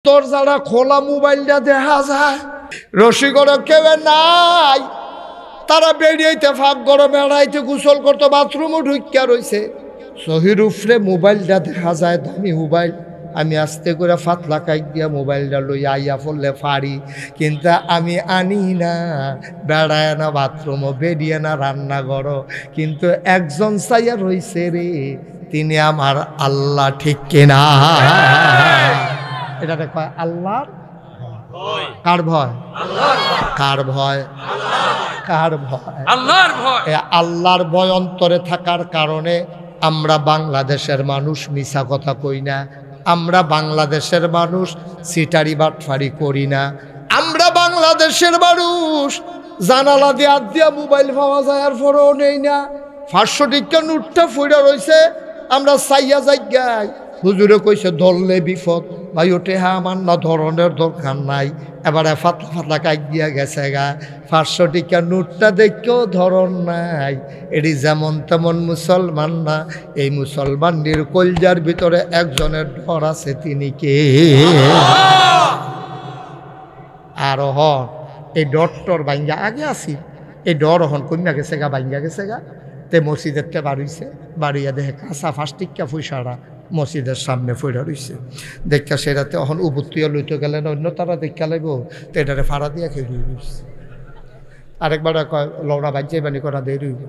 তোর যারা খোলা মোবাইলটা দেখা যায় রসিকরা কেউ নাই, তারা বেরিয়েতে ফাঁক গড়ে বেড়াইতে গোসল করতো, বাথরুমও ঢুকিয়া রয়েছে, সহির উফরে মোবাইলটা দেখা যায়, দামি মোবাইল। আমি আস্তে করে ফাতলা কাইক দিয়া মোবাইলটা লই আইয়া পড়লে ফাড়ি, কিন্তু আমি আনি না, বেড়ায় না বাথরুমও, বেরিয়ে না রান্নাঘর, কিন্তু একজন চাইয়া রইছে রে, তিনি আমার আল্লাহ, ঠিক কিনা? এটাকে কয় আল্লাহর কার ভয়? কার ভয়? কার ভয়? আল্লাহর ভয়। আল্লাহর ভয় অন্তরে থাকার কারণে আমরা বাংলাদেশের মানুষ মিছা কথা কই না, আমরা বাংলাদেশের মানুষ সিটারি বাটফারি করি না, আমরা বাংলাদেশের মানুষ জানালা দিয়ে হাত দিয়া মোবাইল পাওয়া যায় আর পরেও নেই না। 500 টাকা নোটটা ফুইরা রয়েছে, আমরা চাইয়া যাই হুজুরে কইছে ধরলে বিপদ, ভাই ওঠে হ্যাঁ আমার না ধরনের দরকার নাই, এবারে ফাতলা ফাতলা কাইক দিয়া গেছে গা, 500 টাকা নোটটা দেখেও ধরন নাই। এটি যেমন তেমন মুসলমান না, এই মুসলমানদের কলজার ভিতরে একজনের ডর আছে, তিনি কে? আর হন এই ডরটর বাইঙ্গা আগে আসি, এই ডর হন কমিয়া গেছে গা, বাইঙ্গা গেছে গা। তে মসজিদেরটা বাড়িছে, বাড়িয়া দেখে কাঁচা 5 টাকা পয়সাটা মসজিদের সামনে ফইরা রইছে, দেখা সেটাতে এখন উবুত্তিয়া লইতে গেলেন, অন্য তারা দেখা লাগব, তো এটারে ফাড়া দিয়া খেয়ে রইছে। আরেকবার কয় লৌড়া বাজ্যে বানি করা দেয় রইব,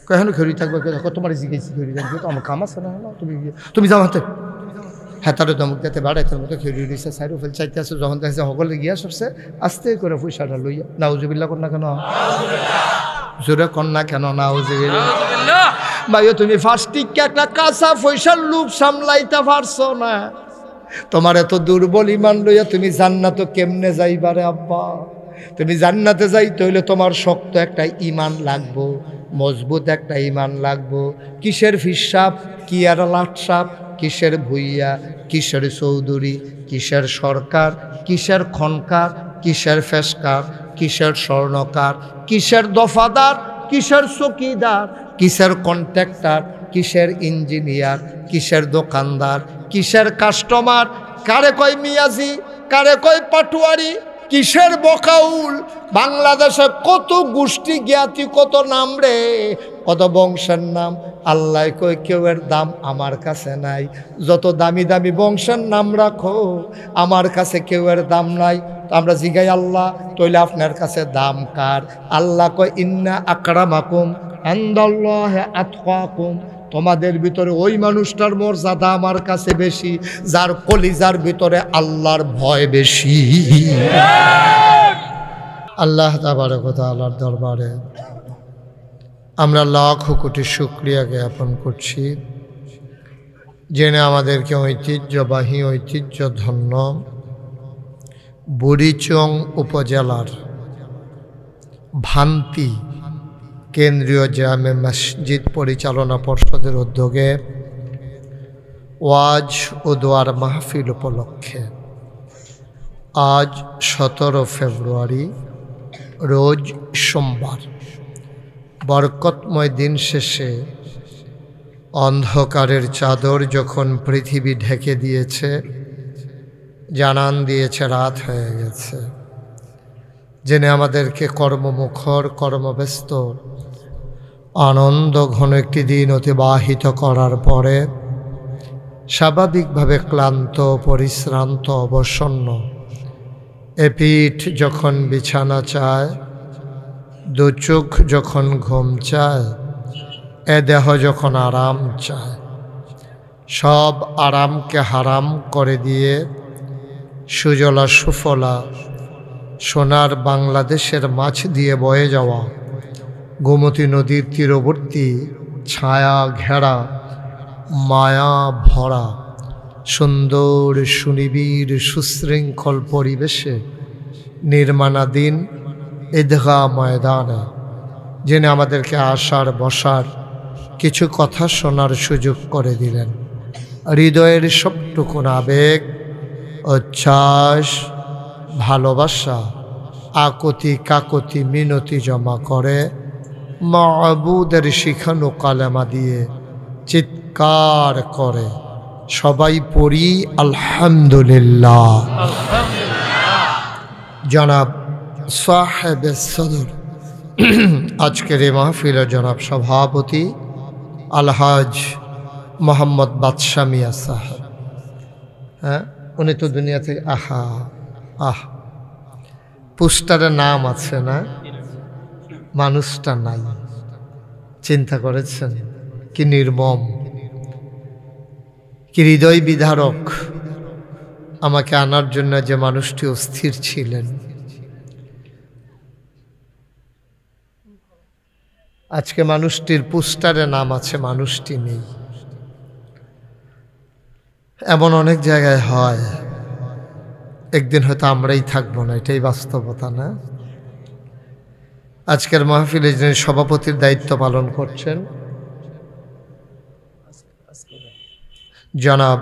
কেন খেরি থাকবে, তোমার জিজ্ঞেস খেরি থাকবে, তো আমার কাম আছে না, তুমি যাও হাতে, হ্যাঁ তারে দমক দিতে বাড়াইতে মতো খেয়ে রয়েছে, সাইডও ফেল চাইতে আসে, যখন দেখছে সকলে গিয়া সরছে, আস্তে করে পয়সাটা লইয়া নাউজুবিল্লাহ কর না কেন, জোরে কর না কেন নাউজুবিল্লাহ। ভাইও তুমি 5 টাকা একটা কাঁচা পয়সার লোভ সামলাইতে পারছো না, তোমার এত দুর্বল ইমান লইয়া তুমি জান্নাতে কেমনে যাইবারে আব্বা? তুমি জান্নাতে যাইতে হইলে তোমার শক্ত একটা ইমান লাগবো, মজবুত একটা ইমান লাগবো। কিসের ফিসাব, কি আর লাটসাপ, কিসের ভুইয়া, কিসের চৌধুরী, কিসের সরকার, কিসের খনকার, কিসের ফেসকার, কিসের স্বর্ণকার, কিসের দফাদার, কিসের চকিদার, কিসের কন্ট্রাক্টর, কিসের ইঞ্জিনিয়ার, কিসের দোকানদার, কিসের কাস্টমার, কারে কয় মিয়াজি, কারে কয় পাটুয়ারি, কিসের বকাউল। বাংলাদেশে কত গোষ্ঠী জ্ঞাতি, কত নাম রে, কত বংশের নাম। আল্লাহ কই কেউ এর দাম আমার কাছে নাই, যত দামি দামি বংশের নাম রাখো আমার কাছে কেউ এর দাম নাই। আমরা জিগাই আল্লাহ তইলে আপনার কাছে দাম কার? আল্লাহ কয় ইন্না আকরামাকুম ইনদাল্লাহি আতকাকুম, তোমাদের ভিতরে ওই মানুষটার মর্যাদা আমার কাছে বেশি যার কলিজার ভিতরে আল্লাহর ভয় বেশি। আল্লাহ তাবারক ওয়া তাআলার দরবারে আমরা লাখ কোটি শুকরিয়া জ্ঞাপন করছি, জেনে আমাদেরকে ঐতিহ্যবাহী, ঐতিহ্যধন্য বুড়িচং উপজেলার ভান্তি কেন্দ্রীয় জামে মসজিদ পরিচালনা পর্ষদের উদ্যোগে ওয়াজ ও দোয়ার মাহফিল উপলক্ষে আজ 17 ফেব্রুয়ারি রোজ সোমবার, বরকতময় দিন শেষে অন্ধকারের চাদর যখন পৃথিবী ঢেকে দিয়েছে, জানান দিয়েছে রাত হয়ে গেছে, জেনে আমাদেরকে কর্মমুখর, কর্মব্যস্ত, আনন্দ ঘন একটি দিন অতিবাহিত করার পরে স্বাভাবিকভাবে ক্লান্ত, পরিশ্রান্ত, অবসন্ন এ পিঠ যখন বিছানা চায়, দু চোখ যখন ঘুম চায়, এ দেহ যখন আরাম চায়, সব আরামকে হারাম করে দিয়ে সুজলা সুফলা সোনার বাংলাদেশের মাছ দিয়ে বয়ে যাওয়া গোমতী নদীর তীরবর্তী ছায়া ঘেরা মায়া ভরা সুন্দর সুনিবিড় সুশৃঙ্খল পরিবেশে নির্মাণাধীন ঈদগাহ ময়দানে জেনে আমাদেরকে আসার বসার, কিছু কথা শোনার সুযোগ করে দিলেন। হৃদয়ের সবটুকুন আবেগ, উচ্ছ্বাস, ভালোবাসা, আকুতি কাকুতি মিনতি জমা করে মাবুদের শিখানো কালেমা দিয়ে চিৎকার করে সবাই পড়ি আলহামদুলিল্লাহ। জনাব সাহেব সদর আজকের এই মাহফিলের জনাব সভাপতি আলহাজ মোহাম্মদ বাদশা মিয়া সাহেব। হ্যাঁ, উনি তো দুনিয়া থেকে পোস্টারের নাম আছে না, মানুষটা নাই। চিন্তা করেছেন কি নির্মম, কি হৃদয় বিদারক। আমাকে আনার জন্য যে মানুষটি অস্থির ছিলেন, আজকে মানুষটির পোস্টারে নাম আছে, মানুষটি নেই। এমন অনেক জায়গায় হয়, একদিন হয়তো আমরাই থাকবো না, এটাই বাস্তবতা না? আজকের মাহফিলে যিনি সভাপতির দায়িত্ব পালন করছেন জনাব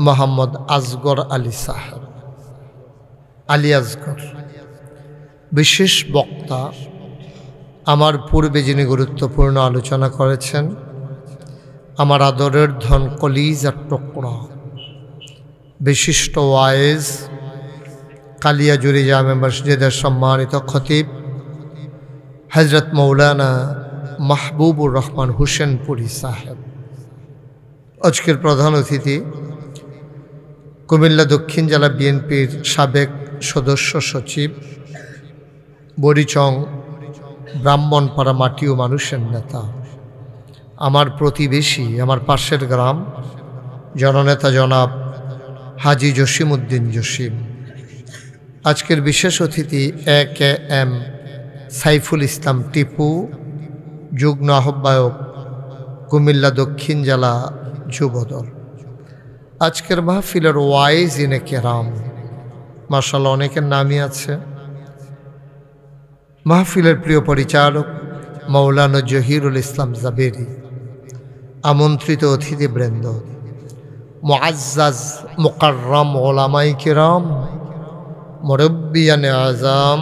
মোহাম্মদ আসগর আলী সাহেব, আলী আসগর, বিশেষ বক্তা। আমার পূর্বে যিনি গুরুত্বপূর্ণ আলোচনা করেছেন, আমার আদরের ধন কলিজার টুকরা, বিশিষ্ট ওয়াইজ, কালিয়াজুরি জামে মসজিদের সম্মানিত খতিব হজরত মৌলানা মাহবুবুর রহমান হুসেনপুরি সাহেব। আজকের প্রধান অতিথি কুমিল্লা দক্ষিণ জেলা বিএনপির সাবেক সদস্য সচিব, বরিচং ব্রাহ্মণপাড়া মাটি ও মানুষের নেতা, আমার প্রতিবেশী, আমার পাশের গ্রাম, জননেতা জনাব হাজী জসিম উদ্দিন জসিম। আজকের বিশেষ অতিথি AKM সাইফুল ইসলাম টিপু, যুগ্ম আহ্বায়ক কুমিল্লা দক্ষিণ জেলা যুবদল। আজকের মাহফিলের ওয়াইজ ইনে কেরাম, মাশাআল্লাহ অনেকের নামই আছে। মাহফিলের প্রিয় পরিচালক মৌলানা জহিরুল ইসলাম জাবেরি, আমন্ত্রিত অতিথিবৃন্দ, মুআজ্জাজ মুকাররম ওলামায়ে কেরাম, মুরব্বিয়ানে আজম,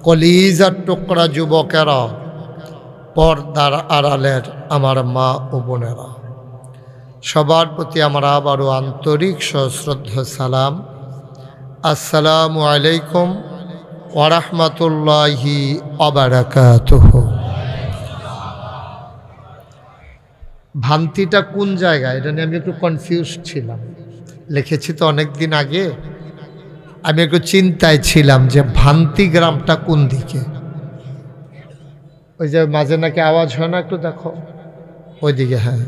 কলিজার টুকরা যুবকেরা, পর্দার আড়ালের আমার মা ও বোনেরা, সবার প্রতি আমার আবারও আন্তরিক সশ্রদ্ধা সালাম। আসসালামু আলাইকুম ওয়া রাহমাতুল্লাহি ওয়া বারাকাতুহু। ভান্তিটা কোন জায়গায়, এটা নিয়ে আমি একটু কনফিউজ ছিলাম। লিখেছি তো অনেক দিন আগে, আমি একটু চিন্তায় ছিলাম যে ভান্তি গ্রামটা কোন দিকে। ওই যে মাঝে নাকি আওয়াজ হয় না, একটু দেখো ওইদিকে। হ্যাঁ,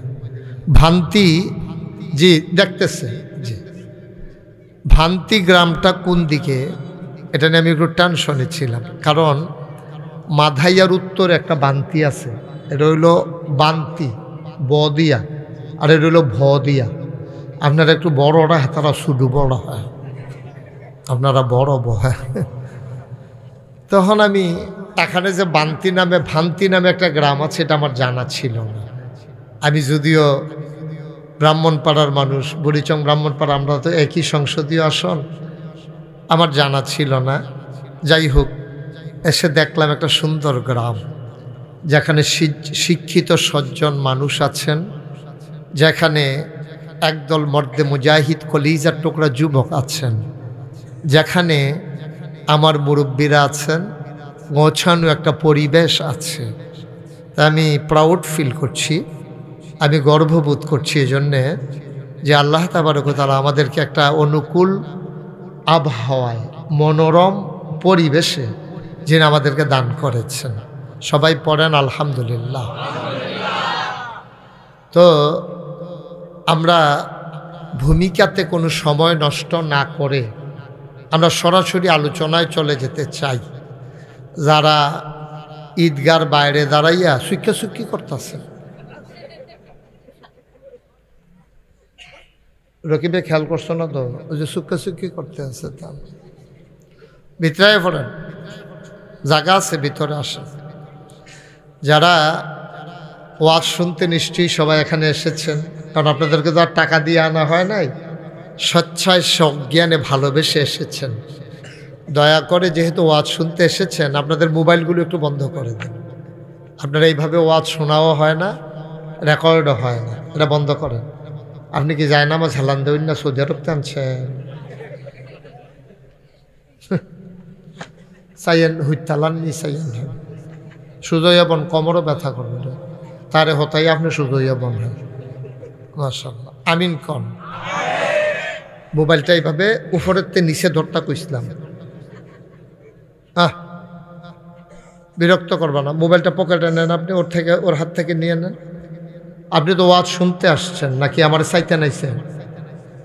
ভান্তি, জি দেখতেছে, জি ভান্তি গ্রামটা কোন দিকে, এটা নিয়ে আমি একটু টেনশনে ছিলাম। কারণ মাধাইয়ার উত্তর একটা বান্তি আছে, এটা হইল বান্তি বদিয়া, আর এটা হইল ভদিয়া। আপনারা একটু বড়রা, তারা শুধু বড় হয়, আপনারা বড় বহা। তখন আমি এখানে যে ভান্তি নামে একটা গ্রাম আছে, এটা আমার জানা ছিল না। আমি যদিও ব্রাহ্মণপাড়ার মানুষ, বুড়িচং ব্রাহ্মণপাড়া, আমরা তো একই সংসদীয় আসন, আমার জানা ছিল না। যাই হোক, এসে দেখলাম একটা সুন্দর গ্রাম, যেখানে শিক্ষিত সজ্জন মানুষ আছেন, যেখানে একদল মর্দে মুজাহিদ কলিজার টুকরা যুবক আছেন, যেখানে আমার মুরব্বীরা আছেন, গোছানো একটা পরিবেশ আছে। তা আমি প্রাউড ফিল করছি, আমি গর্ববোধ করছি এজন্যে যে আল্লাহ তাবারক ওয়া তাআলা আমাদেরকে একটা অনুকূল আবহাওয়ায়, মনোরম পরিবেশে যিনি আমাদেরকে দান করেছেন। সবাই পড়েন আলহামদুলিল্লাহ। তো আমরা ভূমিকাতে কোনো সময় নষ্ট না করে আমরা সরাসরি আলোচনায় চলে যেতে চাই। যারা ঈদগার বাইরে দাঁড়াইয়া সুক্ষি করতেছে, রকিবে খেয়াল করছো না তো, ওই যে সুক্ষি করতে আছে, তা ভিতরে পড়েন, জায়গা আছে ভিতরে আসে। যারা ওয়াজ শুনতে নিশ্চয়ই সবাই এখানে এসেছেন, কারণ আপনাদেরকে তো আর টাকা দিয়ে আনা হয় নাই, স্বেচ্ছায় সজ্ঞানে ভালোবেসে এসেছেন। দয়া করে যেহেতু ওয়াজ শুনতে এসেছেন, আপনাদের মোবাইলগুলো একটু বন্ধ করে দেন। আপনারা এইভাবে ওয়াজ শোনাও হয় না, রেকর্ডও হয় না, এটা বন্ধ করেন। আপনি কি যায় নামাজ হেলান দেবেন না সৌদি আরব টানছেন? চাইয়েন হুইতালান নি চাইয়েন সুজয়া বন কমরও ব্যথা করবে তারে হতাই আপনি সুজয়া বন হয় মাশাআল্লাহ আমিন কন। মোবাইলটা এইভাবে উপরের তে নিচে ধরতা কইছিলাম বিরক্ত করবা না। মোবাইলটা পকেটে নেন আপনি, ওর হাত থেকে নিয়ে নেন। আপনি তো ওয়াজ শুনতে আসছেন নাকি আমার চাইতে নাইছেন?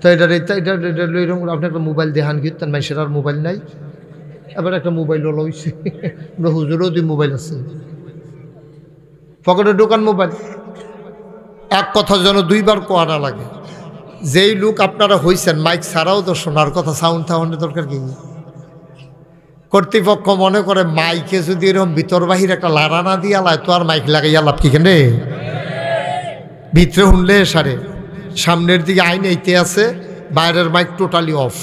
তো এটা আপনি একটা মোবাইল দেখান গিয়েছেন মাইসের আর মোবাইল নাই, এবার একটা মোবাইলও লইছে হুজুরও দুই মোবাইল আছে পকেটে ঢোকান মোবাইল। এক কথা যেন দুইবার কোয়া না লাগে। যেই লোক আপনারা হইছেন মাইক ছাড়াও তো শোনার কথা, সাউন্ড থাউন্ডের দরকার কি? কর্তৃপক্ষ মনে করে মাইকে যদি এরকম ভিতর বাহির একটা লাড়া না দিয়া লায় তো আর মাইক লাগাইয়া লাভ কি কেনে? ভিতরে শুনলে সারে সামনের দিকে আইন এইতে আছে, বাইরের মাইক টোটালি অফ।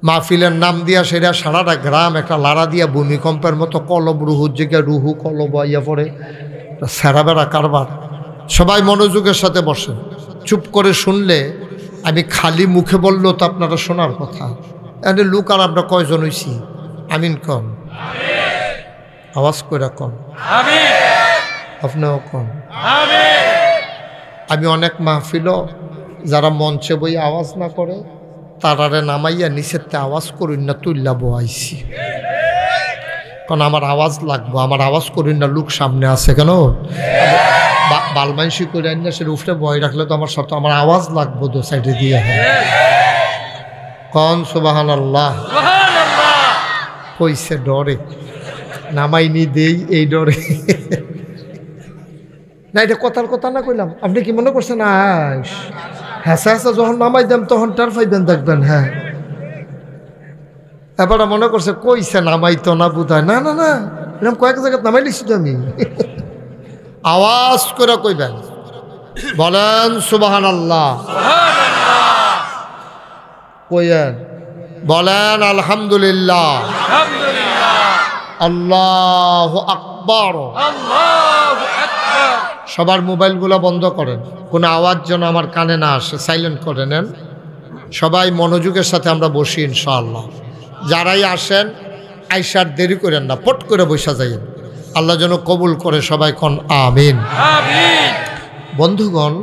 মাহফিলের নাম দিয়া সেটা সারাটা গ্রাম একটা লাড়া দিয়া ভূমিকম্পের মতো কলব রুহুর জায়গায় রুহু কলব আইয়া পড়ে, সেরা বেড়া কারবার। সবাই মনোযোগের সাথে বসেন, চুপ করে শুনলে আমি খালি মুখে বললেও তো আপনারা শোনার কথা। এনে লোক আর আমরা কয়জন হইছি? আমিন কন, আওয়াজ করে কন, আপনিও কন। আমি অনেক মাহফিলও যারা মঞ্চে বই আওয়াজ না করে তারারে নামাইয়া নিচেরতে আওয়াজ করুন না তুল্লা বইছি, কারণ আমার আওয়াজ লাগবো। আমার আওয়াজ করুন না, লোক সামনে আছে কেন বালমাইশি করে আন না, সে উফরে বয় রাখলে তো আমার সাথে আমার আওয়াজ লাগবো দু সাইডে দিয়ে। কন সুবহানাল্লাহ। কইছে ডরে নামাইনি দেই এই ডরে না, এটা কথার কথা না কইলাম। আপনি কি মনে করছেন হ্যাঁসা হ্যাঁসা যখন নামাই দেন তখন টার পাইবেন দেখবেন? হ্যাঁ, এবার মনে করছে কইছে নামাই তো না বুঝায় না না না, এরকম কয়েক জায়গায় নামাই লিখছি তো আমি। আওয়াজ করে কইবেন, বলেন সুবহানাল্লাহ, কইয়েন, বলেন আলহামদুলিল্লাহ, আল্লাহু আকবার। সবার মোবাইলগুলো বন্ধ করেন, কোনো আওয়াজ যেন আমার কানে না আসে, সাইলেন্ট করে নেন। সবাই মনোযোগের সাথে আমরা বসি ইনশাআল্লাহ। যারাই আসেন আইসার দেরি করেন না, পট করে বসা যাইন। আল্লাহ যেন কবুল করে, সবাই কোন আমিন। বন্ধুগণ,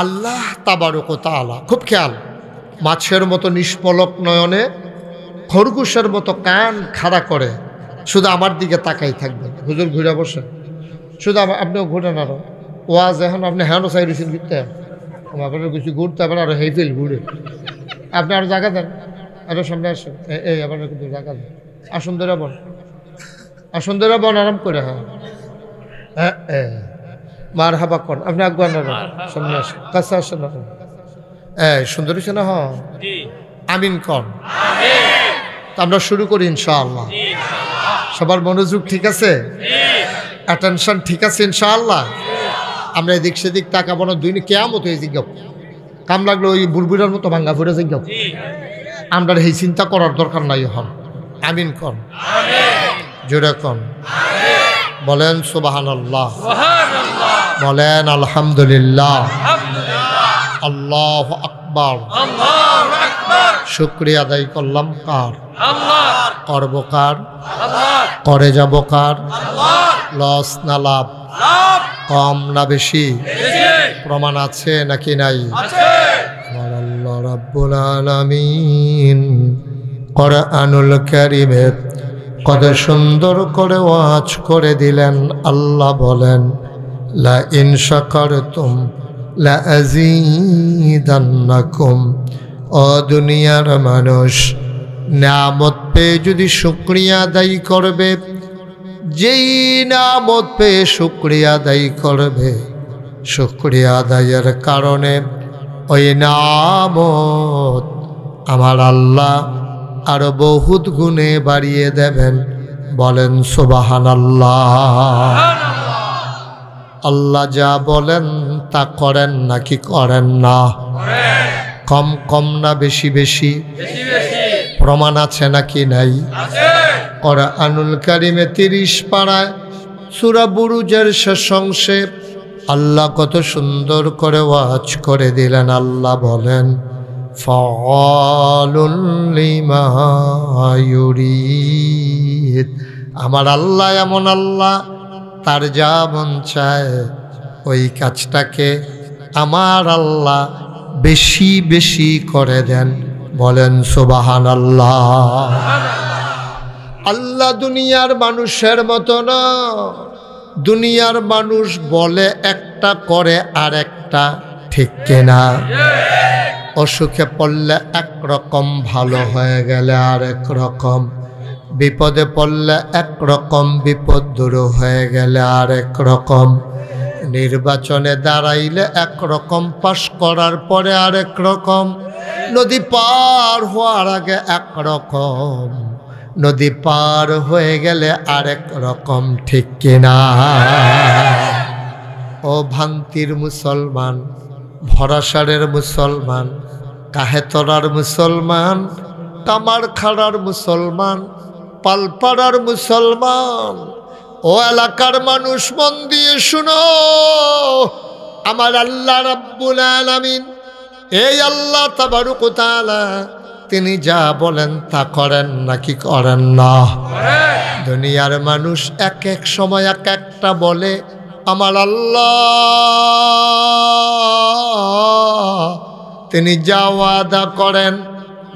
আল্লাহ তাবারক ওয়া তাআলা খুব খেয়াল, মাছের মতো নিষ্পলক নয়নে খরগোশের মতো কান খাড়া করে শুধু আমার দিকে তাকাই থাকবেন। হুজুর ঘুরে বসেন, শুধু আপনিও ঘুরেন। আরো ওয়াজ এখন আপনি হ্যান্ডও চাই রয়েছেন ঘুরতে, আপনার কিছু ঘুরতে আবার আরো হেইফিল ঘুরে আপনি আরো জায়গা দেন, আরো সামনে আসেন। এই আবার কিন্তু জায়গা দেন, আসুন ধরে বন, আসুন ধরে বন, আরাম করে। হ্যাঁ মার হাবা কন, আপনি আগুয়ান সামনে আসেন, কাছে আসেন। সুন্দর হয়েছে না? হ্যাঁ আমিন কন। তা আমরা শুরু করি ইনশাআল্লাহ। সবার মনোযোগ ঠিক আছে? অ্যাটেনশন ঠিক আছে ইনশাআল্লাহ? আমরা এদিক সেদিক তাকাবো না, দুই কেয়ামত হয়ে জিজ্ঞাপ কাম লাগলো ওই বুড়বুড়ার মতো ভাঙ্গা ফুটে জিজ্ঞাপ। আমরা এই চিন্তা করার দরকার নাই। হন আমিন কন, জোরে কন, বলেন সুবহানাল্লাহ, বলেন আলহামদুলিল্লাহ, আল্লাহু আকবার। শুকরিয়া আদায় করলাম কার? করব কার? করে যাব কার? লস না লাভ? কম না বেশি? প্রমাণ আছে নাকি নাই? আমার আল্লাহ রাব্বুল আলামিন কোরআনুল কারীমে কত সুন্দর করে ওয়াজ করে দিলেন। আল্লাহ বলেন, লা ইন শাকারতুম লা আযীদান্নাকুম। ও দুনিয়ার মানুষ, নিয়ামত পেয়ে যদি শুকরিয়া আদায় করবে, যেই নিয়ামত পেয়ে শুকরিয়া আদায় করবে, শুকরিয়া আদায়ের কারণে ওই নিয়ামত আমার আল্লাহ আরো বহুত গুণে বাড়িয়ে দেবেন। বলেন সুবহানাল্লাহ। আল্লাহ যা বলেন তা করেন নাকি করেন না? কম কম না বেশি বেশি? প্রমাণ আছে নাকি নাই? কোরআনুল কারীমে 30 পারায় সূরা বুরুজের শেষ অংশে আল্লাহ কত সুন্দর করে ওয়াজ করে দিলেন। আল্লাহ বলেন ফাআলুল লিমা ইউরিদ। আমার আল্লাহ এমন আল্লাহ, তার যা মন চায় ওই কাজটাকে আমার আল্লাহ বেশি বেশি করে দেন। বলেন সুবহানাল্লাহ। আল্লাহ দুনিয়ার মানুষের মতো না। দুনিয়ার মানুষ বলে একটা করে আর একটা, ঠিক কিনা? অসুখে পড়লে একরকম, ভালো হয়ে গেলে আর এক রকম, বিপদে পড়লে একরকম, বিপদ দূর হয়ে গেলে আর এক রকম, নির্বাচনে দাঁড়াইলে একরকম, পাশ করার পরে আর এক রকম, নদী পার হওয়ার আগে একরকম, নদী পার হয়ে গেলে আরেক রকম, ঠিক কিনা? ও ভান্তির মুসলমান, ভরাসারের মুসলমান, কাহেতরার মুসলমান, কামারখাড়ার মুসলমান, পালপাড়ার মুসলমান, ও এলাকার মানুষ মন দিয়ে শুনো। আমার আল্লাহ রাব্বুল আলামিন, এই আল্লাহ তাবারক ওয়া তাআলা, তিনি যা বলেন তা করেন নাকি করেন না? দুনিয়ার মানুষ এক এক সময় এক একটা বলে। আমার আল্লাহ তিনি যা ওয়াদা করেন,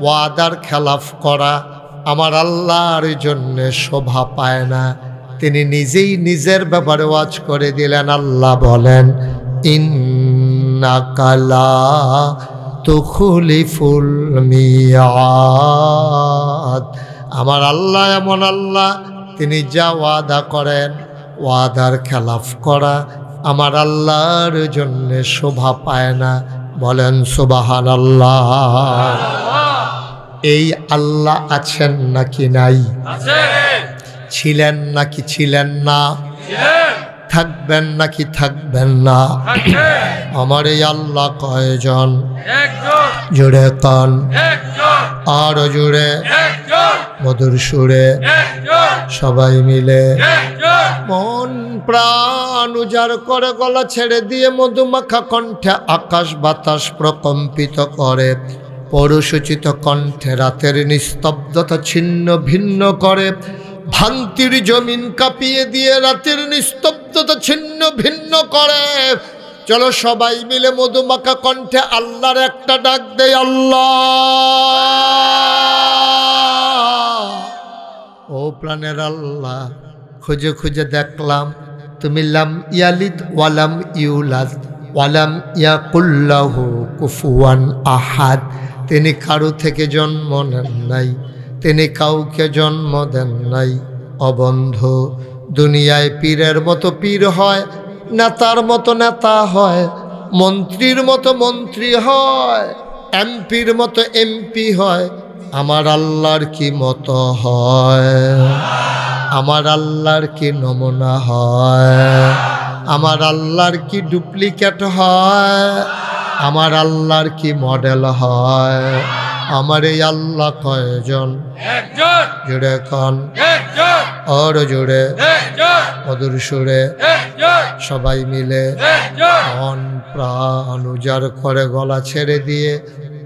ওয়াদার খেলাফ করা আমার আল্লাহর জন্য শোভা পায় না। তিনি নিজেই নিজের ব্যাপারে ওয়াজ করে দিলেন। আল্লাহ বলেন ইন্নাকা লা তুখলিফুল মিয়াদ। আমার আল্লাহ এমন আল্লাহ, তিনি যা ওয়াদা করেন, ওয়াদার খেলাফ করা আমার আল্লাহর জন্য শোভা পায় না। বলেন সুবহানাল্লাহ। এই আল্লাহ আছেন নাকি নাই? ছিলেন নাকি ছিলেন না? থাকবেন নাকি থাকবেন না? আমার এই আল্লাহ কয়জন? জুড়ে কান, আরো জুড়ে, মধুর সুরে সবাই মিলে মন প্রাণ উজাড় করে গলা ছেড়ে দিয়ে মধুমাখা কণ্ঠে আকাশ বাতাস প্রকম্পিত করে, পৌরসূচিত কণ্ঠে রাতের নিস্তব্ধতা ছিন্ন ভিন্ন করে, ভান্তির জমিন কাঁপিয়ে দিয়ে রাতের নিস্তব্ধতা ছিন্ন ভিন্ন করে। চলো সবাই মিলে মধুমাখা কণ্ঠে আল্লাহর একটা ডাক দেয়, আল্লাহ। ও প্রাণের আল্লাহ, খুঁজে খুঁজে দেখলাম তুমি লাম ইয়ালিদ ওয়ালাম ইউলাদ ওয়ালাম ইয়াকুল্লাহু কুফুয়ান আহাদ। তিনি কারো থেকে জন্ম নেন নাই, তিনি কাউকে জন্ম দেন নাই। অবন্ধ, দুনিয়ায় পীরের মতো পীর হয়, নেতার মতো নেতা হয়, মন্ত্রীর মতো মন্ত্রী হয়, এমপির মতো এমপি হয়। আমার আল্লাহর কি মতো হয়? আমার আল্লাহর কি নমুনা হয়? আমার আল্লাহর কি ডুপ্লিকেট হয়? আমার আল্লাহর কি মডেল হয়? আমার এই আল্লাহ কয়জন? জুড়ে কন, আর জুড়ে, মধুর সুরে সবাই মিলে মন প্রাণ উজাড় করে গলা ছেড়ে দিয়ে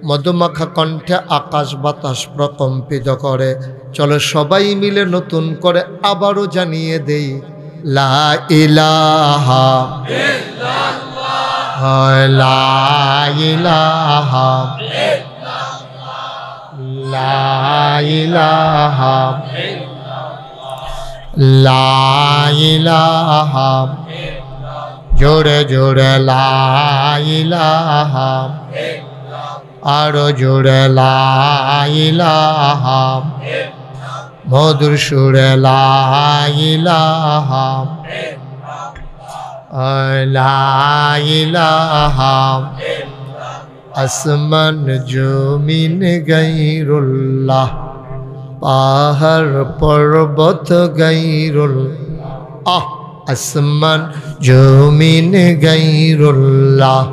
মধুমাখা কণ্ঠে আকাশ বাতাস প্রকম্পিত করে। চলো সবাই মিলে নতুন করে আবারও জানিয়ে দেই, লা ইলাহা ইল্লাল্লাহ, লা ইলাহা ইল্লাল্লাহ, লা ইলাহা ইল্লাল্লাহ, লা ইলাহা ইল্লাল্লাহ, জোরে জোরে লা ইলাহা ইল্লাল্লাহ, আরো জোরে লা ইলাহা ইল্লাল্লাহ, মধুর সুরে লা ইলাহা ইল্লাল্লাহ, লা ইলাহা ইল্লাল্লাহ। আসমান জমিন গায়রুল্লাহ, পাহাড় পর্বত গায়রুল্লাহ। আসমান জমিন গায়রুল্লাহ,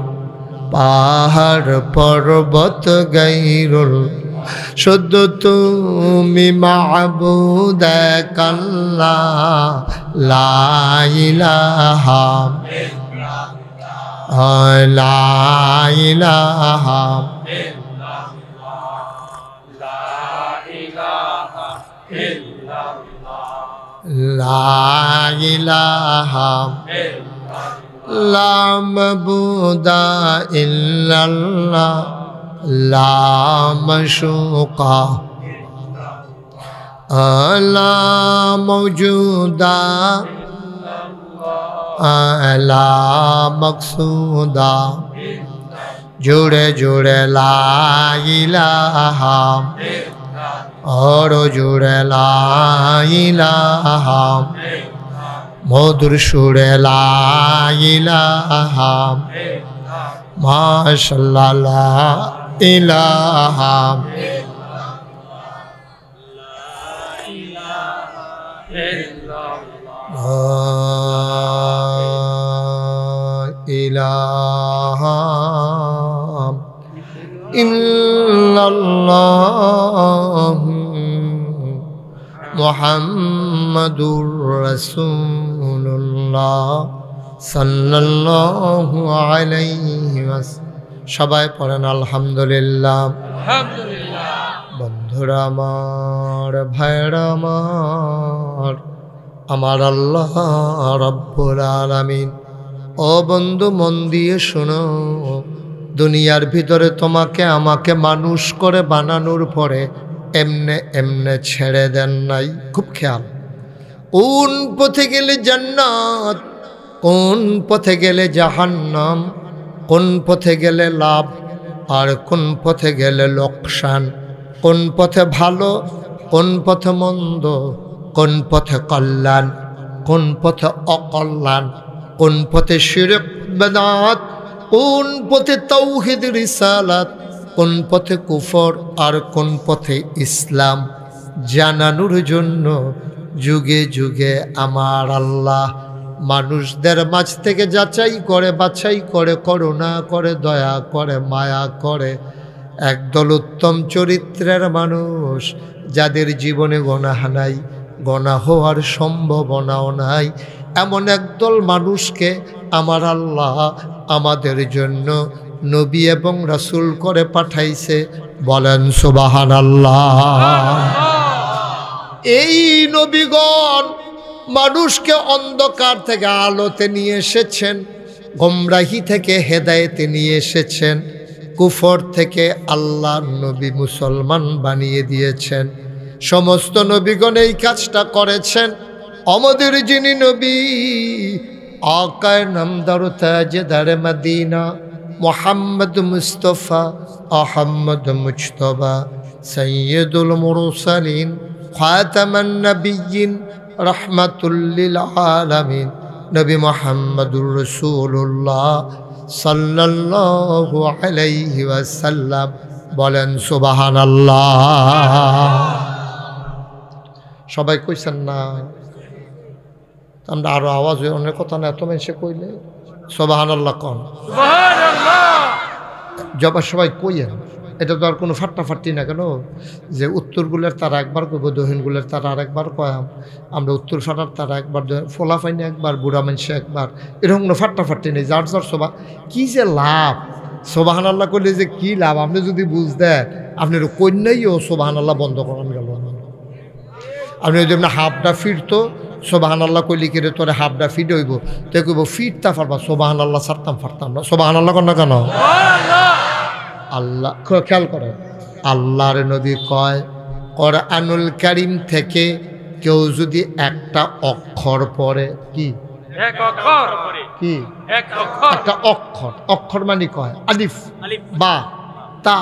পাহাড় পর্বত গায়রুল্লাহ। শুধু তুমি মাবুদ এক আল্লাহ, লা ইলাহা ইল্লাল্লাহ, লা ইলাহা লা ইলাহা লা মাবুদা ইল্লাল্লাহ লা মাশুকা লা মওজুদা লা মকসুদা জুড়ে জুড়ে লা ইলাহা और जुड़े ला इलाहा मधुर सुरे ला इलाहा माशाल्लाह ला इलाहा इलाहा इल्लल्लाह मुहम्मदुर रसूलुल्लाह सल्लल्लाहु अलैहि वसल्लम सबाई पढ़ेन अल्हम्दुलिल्लाह अल्हम्दुलिल्लाह बंधुरा आमार भाइरा आमार अल्लाह रब्बुल आलामीन ओ बंधु मन दिए शुनो दुनियार भितरे तोमाके आमाके मानुष करे बानानोर परे एमने एमने छेड़े देन नाई खूब ख्याल कोन पथे गेले जन्नत कोन पथे गेले जहन्नाम कोन पथे गेले लाभ और कोन पथे गेले लोकसान कोन पथे भालो कोन पथे मंद कोन पथे कल्याण कोन पथे अकल्याण कोन पथे शिरक बिदअत कोन पथे तौहीद रिसालत कोन पथे कुफर और कोन पथे इस्लाम জানানোর জন্য যুগে যুগে আমার আল্লাহ মানুষদের মাঝ থেকে যাচাই করে বাছাই করে করুণা করে দয়া করে মায়া করে একদল উত্তম চরিত্রের মানুষ যাদের জীবনে গুনাহ নাই গুনাহ হওয়ার সম্ভাবনাও নাই এমন একদল মানুষকে আমার আল্লাহ আমাদের জন্য নবী এবং রাসূল করে পাঠাইছে বলেন সুবহানাল্লাহ। এই নবীগণ মানুষকে অন্ধকার থেকে আলোতে নিয়ে এসেছেন, গোমরাহি থেকে হেদায়েতে নিয়ে এসেছেন, কুফর থেকে আল্লাহ নবী মুসলমান বানিয়ে দিয়েছেন। সমস্ত নবীগণ এই কাজটা করেছেন। আমাদের যিনি নবী আকায়ে নামদার তাজদার মদিনা মুহাম্মদ মুস্তাফা আহমদ মুজতবা সৈয়দুল মুরসালিন খাতামান নবিয়্যিন রাহমাতুল লিল আলামিন নবী মুহাম্মদুর রাসূলুল্লাহ সাল্লাল্লাহু আলাইহি ওয়াসাল্লাম বলেন সুবহানাল্লাহ। সবাই কইছেন না? আমরা আরো আওয়াজ হয়ে অনেক কথা না এত মেশে কইলে সুবহানাল্লাহ কোন সুবহানাল্লাহ জবাব সবাই কইয়েন। এটা তো আর কোনো ফাট্টাফাট্টি না কেন যে উত্তরগুলোর তারা একবার কইব দক্ষিণগুলোর তারা আরেকবার কয়াম আমরা উত্তর ফাটার তারা একবার ফোলা ফাইনে একবার বুড়া মানুষে একবার এরকম কোনো ফাট্টাফাট্টি নেই। যার যার সবা কী যে লাভ সুবহানাল্লাহ করলে যে কী লাভ আপনি যদি বুঝতেন আপনার কন্যাইও সুবহানাল্লাহ বন্ধ করান গেল। আপনি যদি আপনার হাফটা ফিরতো সুবহানাল্লাহ কইলি কেড়ে তোরে হাফটা ফিট হইব তো কইব ফিরতা পারবা সুবহানাল্লাহ ছাড়তাম ফারতাম না। সুবহানাল্লাহ কর না কেন? আল্লাহ খেয়াল করে আল্লাহর নবী কয় কোরআনুল কারীম থেকে কেউ যদি একটা অক্ষর পড়ে কি কি একটা অক্ষর অক্ষর মানে কয় আলিফ বা তা